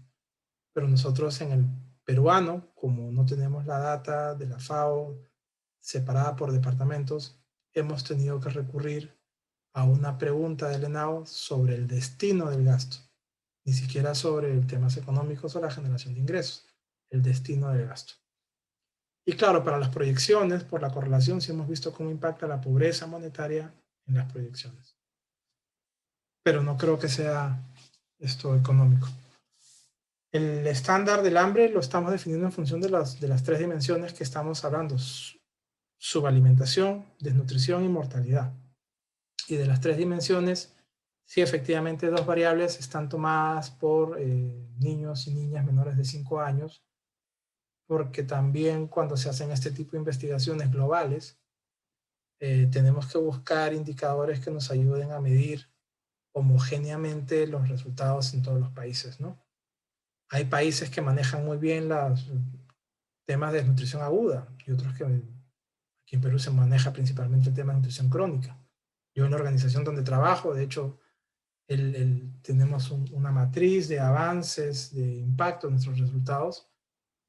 Pero nosotros en el peruano, como no tenemos la data de la FAO separada por departamentos, hemos tenido que recurrir a una pregunta del ENAO sobre el destino del gasto, ni siquiera sobre el temas económicos o la generación de ingresos, el destino del gasto. Y claro, para las proyecciones, por la correlación, sí hemos visto cómo impacta la pobreza monetaria en las proyecciones. Pero no creo que sea esto económico. El estándar del hambre lo estamos definiendo en función de las 3 dimensiones que estamos hablando: subalimentación, desnutrición y mortalidad. Y de las 3 dimensiones sí, efectivamente, 2 variables están tomadas por niños y niñas menores de 5 años, porque también cuando se hacen este tipo de investigaciones globales, tenemos que buscar indicadores que nos ayuden a medir homogéneamente los resultados en todos los países, ¿no? Hay países que manejan muy bien los temas de desnutrición aguda y otros que aquí en Perú se maneja principalmente el tema de nutrición crónica. Yo en la organización donde trabajo, de hecho, tenemos una matriz de avances, de impacto en nuestros resultados,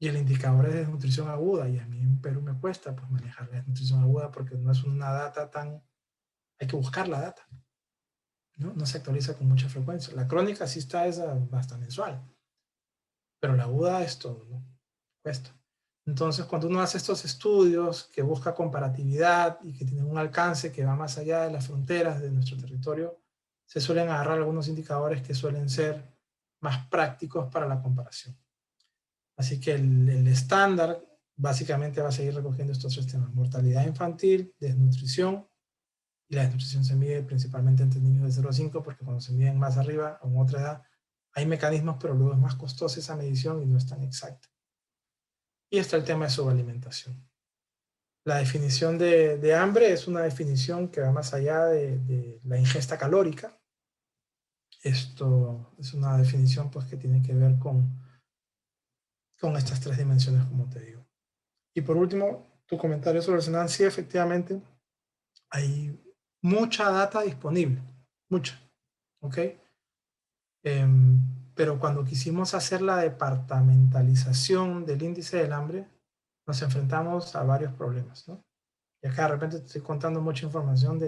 y el indicador es de desnutrición aguda, y a mí en Perú me cuesta pues, manejar la desnutrición aguda porque no es una data tan... Hay que buscar la data, ¿no? No se actualiza con mucha frecuencia. La crónica sí está hasta mensual, pero la aguda esto no cuesta. Entonces, cuando uno hace estos estudios que busca comparatividad y que tienen un alcance que va más allá de las fronteras de nuestro territorio, se suelen agarrar algunos indicadores que suelen ser más prácticos para la comparación. Así que el estándar básicamente va a seguir recogiendo estos 3 temas: mortalidad infantil, desnutrición, y la desnutrición se mide principalmente entre niños de 0 a 5, porque cuando se miden más arriba o en otra edad, hay mecanismos, pero luego es más costosa esa medición y no es tan exacta. Y está el tema de subalimentación. La definición de hambre es una definición que va más allá de la ingesta calórica. Esto es una definición pues, que tiene que ver con estas 3 dimensiones, como te digo. Y por último, tu comentario sobre el Senan, sí, efectivamente, hay mucha data disponible, mucha, ¿ok? Pero cuando quisimos hacer la departamentalización del índice del hambre, nos enfrentamos a varios problemas, ¿no? Y acá de repente te estoy contando mucha información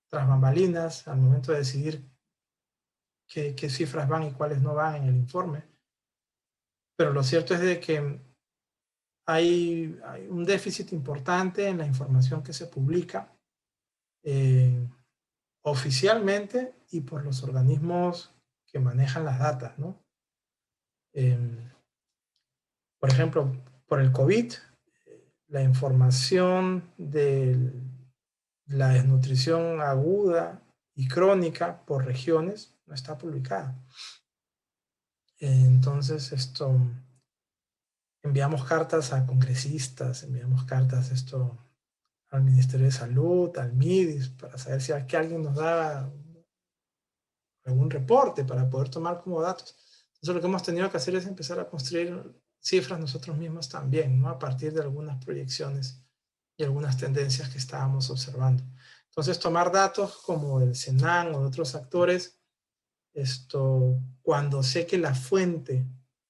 tras bambalinas al momento de decidir qué cifras van y cuáles no van en el informe. Pero lo cierto es de que hay un déficit importante en la información que se publica oficialmente y por los organismos que manejan las datas, ¿no? Por ejemplo, por el COVID, la información de la desnutrición aguda y crónica por regiones no está publicada. Entonces, enviamos cartas a congresistas, enviamos cartas al Ministerio de Salud, al MIDIS, para saber si alguien nos da algún reporte para poder tomar como datos. Entonces lo que hemos tenido que hacer es empezar a construir cifras nosotros mismos también, ¿no? A partir de algunas proyecciones y algunas tendencias que estábamos observando. Entonces tomar datos como del Senan o de otros actores, cuando sé que la fuente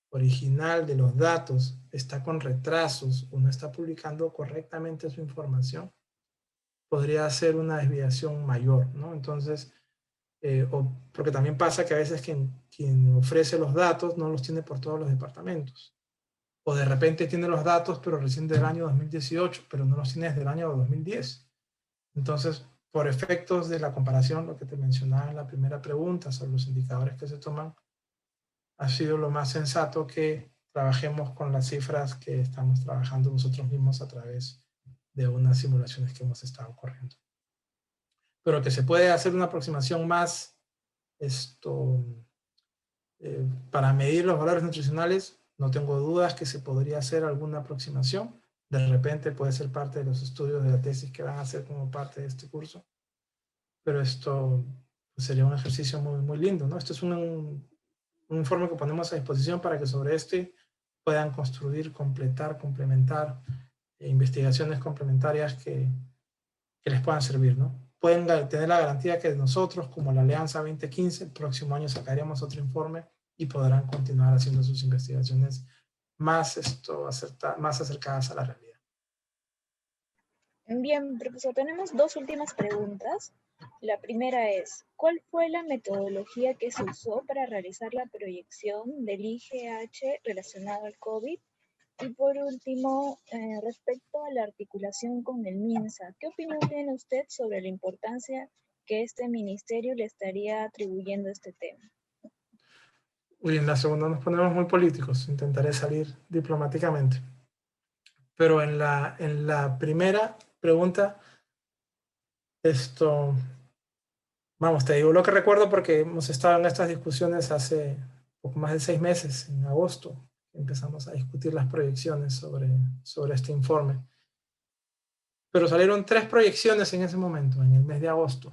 original de los datos está con retrasos o no está publicando correctamente su información, podría ser una desviación mayor, ¿no? Entonces, porque también pasa que a veces quien ofrece los datos no los tiene por todos los departamentos. O de repente tiene los datos, pero recién del año 2018, pero no los tiene desde el año 2010. Entonces, por efectos de la comparación, lo que te mencionaba en la primera pregunta sobre los indicadores que se toman, ha sido lo más sensato que trabajemos con las cifras que estamos trabajando nosotros mismos a través de unas simulaciones que hemos estado corriendo. Pero que se puede hacer una aproximación más para medir los valores nutricionales, no tengo dudas que se podría hacer alguna aproximación. De repente puede ser parte de los estudios de la tesis que van a hacer como parte de este curso. Pero esto sería un ejercicio muy, muy lindo, ¿no? Esto es un informe que ponemos a disposición para que sobre este puedan construir, completar, complementar investigaciones complementarias que les puedan servir, ¿no? Pueden tener la garantía que nosotros, como la Alianza 2015, el próximo año sacaremos otro informe y podrán continuar haciendo sus investigaciones más acercadas a la realidad. Bien, profesor, tenemos 2 últimas preguntas. La primera es, ¿cuál fue la metodología que se usó para realizar la proyección del IGH relacionado al COVID? Y por último, respecto a la articulación con el MINSA, ¿qué opinión tiene usted sobre la importancia que este ministerio le estaría atribuyendo a este tema? Uy, en la segunda nos ponemos muy políticos, intentaré salir diplomáticamente. Pero en la primera pregunta, Vamos, te digo lo que recuerdo porque hemos estado en estas discusiones hace poco más de 6 meses, en agosto. Empezamos a discutir las proyecciones sobre este informe. Pero salieron 3 proyecciones en ese momento, en el mes de agosto.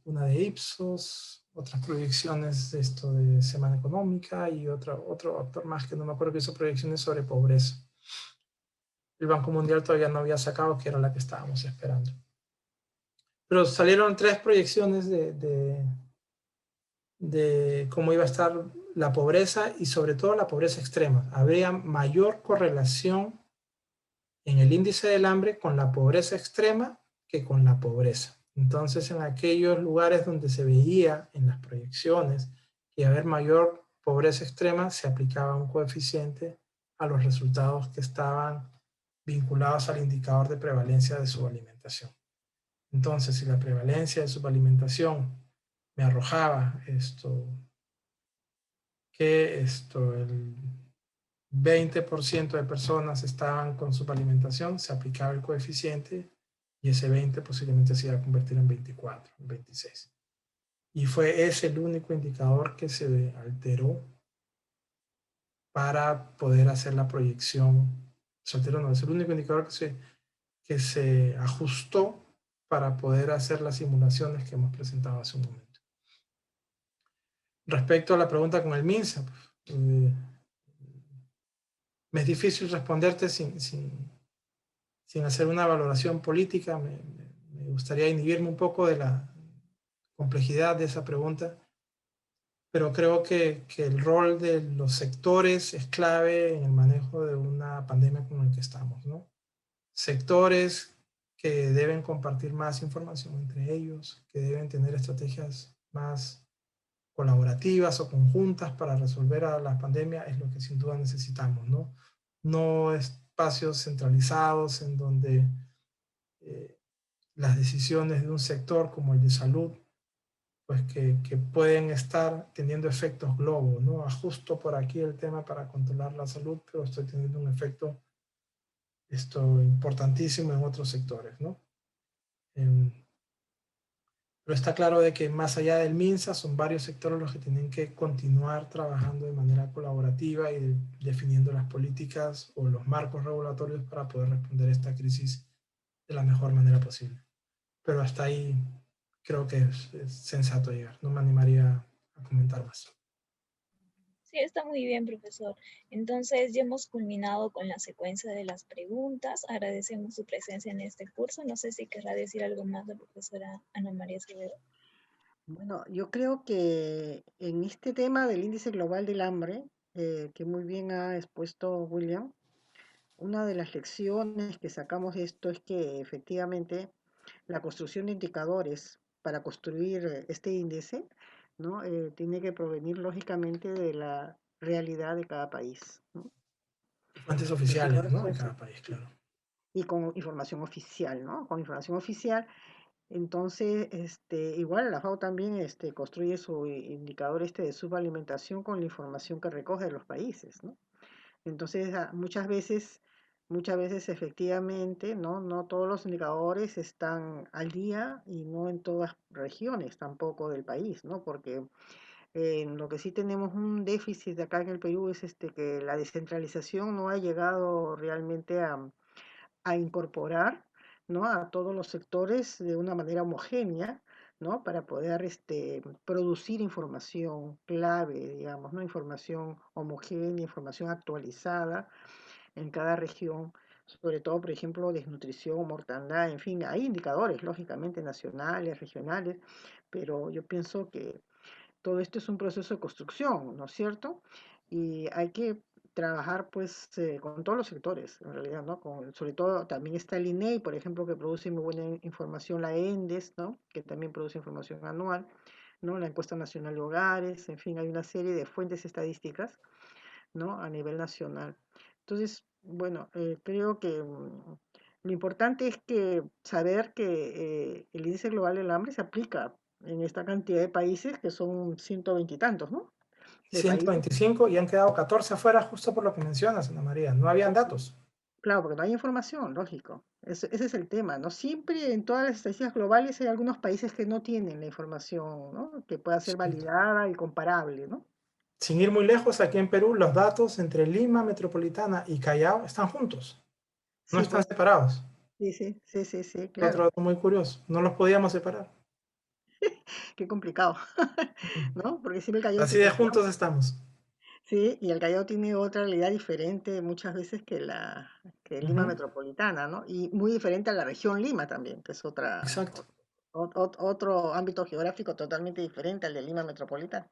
Una de Ipsos, otras proyecciones de Semana Económica y otro actor más que no me acuerdo que hizo proyecciones sobre pobreza. El Banco Mundial todavía no había sacado, que era la que estábamos esperando. Pero salieron 3 proyecciones de cómo iba a estar la pobreza y sobre todo la pobreza extrema. Habría mayor correlación en el índice del hambre con la pobreza extrema que con la pobreza. Entonces, en aquellos lugares donde se veía en las proyecciones que iba a haber mayor pobreza extrema, se aplicaba un coeficiente a los resultados que estaban vinculados al indicador de prevalencia de subalimentación. Entonces, si la prevalencia de subalimentación me arrojaba que el 20% de personas estaban con subalimentación, se aplicaba el coeficiente y ese 20 posiblemente se iba a convertir en 24, en 26. Y fue ese el único indicador que se alteró para poder hacer la proyección. Se alteró, no, es el único indicador que se ajustó para poder hacer las simulaciones que hemos presentado hace un momento. Respecto a la pregunta con el MINSA, me es difícil responderte sin hacer una valoración política. Me gustaría inhibirme un poco de la complejidad de esa pregunta, pero creo que el rol de los sectores es clave en el manejo de una pandemia como la que estamos, ¿no? Sectores que deben compartir más información entre ellos, que deben tener estrategias más colaborativas o conjuntas para resolver a la pandemia, es lo que sin duda necesitamos, ¿no? No espacios centralizados en donde las decisiones de un sector como el de salud, pues que pueden estar teniendo efectos globos, ¿no? Ajusto por aquí el tema para controlar la salud, pero estoy teniendo un efecto importantísimo en otros sectores, ¿no? Pero está claro de que más allá del MINSA son varios sectores los que tienen que continuar trabajando de manera colaborativa y definiendo las políticas o los marcos regulatorios para poder responder a esta crisis de la mejor manera posible. Pero hasta ahí creo que es sensato llegar. No me animaría a comentar más. Sí, está muy bien, profesor. Entonces, ya hemos culminado con la secuencia de las preguntas. Agradecemos su presencia en este curso. No sé si querrá decir algo más la profesora Ana María Acevedo. Bueno, yo creo que en este tema del índice global del hambre, que muy bien ha expuesto William, una de las lecciones que sacamos de esto es que efectivamente la construcción de indicadores para construir este índice, ¿no? Tiene que provenir lógicamente de la realidad de cada país, ¿no? Fuentes Los oficiales, indicadores ¿no? De pueden ser- cada país, claro. y con información oficial, ¿no? Con información oficial. Entonces, igual la FAO también construye su indicador de subalimentación con la información que recoge de los países, ¿no? Entonces, muchas veces efectivamente, ¿no? No todos los indicadores están al día y no en todas regiones tampoco del país, ¿no? Porque en lo que sí tenemos un déficit acá en el Perú es que la descentralización no ha llegado realmente a incorporar, ¿no? A todos los sectores de una manera homogénea, ¿no? Para poder producir información clave, digamos, ¿no? Información homogénea, información actualizada en cada región, sobre todo, por ejemplo, desnutrición, mortandad, en fin, hay indicadores, lógicamente, nacionales, regionales, pero yo pienso que todo esto es un proceso de construcción, ¿no es cierto? Y hay que trabajar pues con todos los sectores, en realidad, ¿no? Sobre todo también está el INEI, por ejemplo, que produce muy buena información, la ENDES, ¿no? Que también produce información anual, ¿no? La encuesta nacional de hogares, en fin, hay una serie de fuentes estadísticas, ¿no? A nivel nacional. Entonces, bueno, creo que lo importante es que saber que el índice global del hambre se aplica en esta cantidad de países, que son 120 y tantos, ¿no? De países. 125 y han quedado 14 afuera justo por lo que mencionas, Ana María. No habían datos. Claro, porque no hay información, lógico. Ese es el tema, ¿no? Siempre en todas las estadísticas globales hay algunos países que no tienen la información, ¿no? Que pueda ser Cierto. validada y comparable, ¿no? Sin ir muy lejos, aquí en Perú los datos entre Lima Metropolitana y Callao están juntos, no Sí, están pues, separados. sí, Es otro claro. dato muy curioso, no los podíamos separar. Qué complicado, ¿no? Porque siempre el Callao, Así de juntos estamos. sí, y el Callao tiene otra realidad diferente muchas veces que Lima Ujú, Metropolitana, ¿no? Y muy diferente a la región Lima también, que es exacto. otro ámbito geográfico totalmente diferente al de Lima Metropolitana.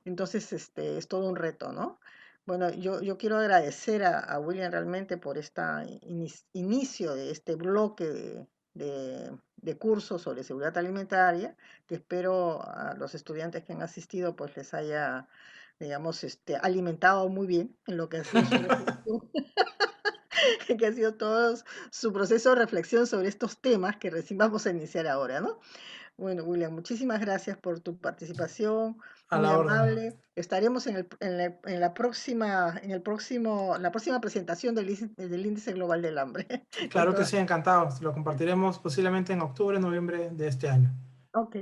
Entonces, es todo un reto, ¿no? Bueno, yo quiero agradecer a William realmente por este inicio de este bloque de cursos sobre seguridad alimentaria, que espero a los estudiantes que han asistido pues les haya, digamos, alimentado muy bien en lo que ha sido su reflexión, que ha sido todo su proceso de reflexión sobre estos temas que recién vamos a iniciar ahora, ¿no? Bueno, William, muchísimas gracias por tu participación, A muy la orden. amable. Estaremos en la próxima, la próxima presentación del índice global del hambre. De Claro que todas. sí, encantado. Lo compartiremos posiblemente en octubre, noviembre de este año. Ok.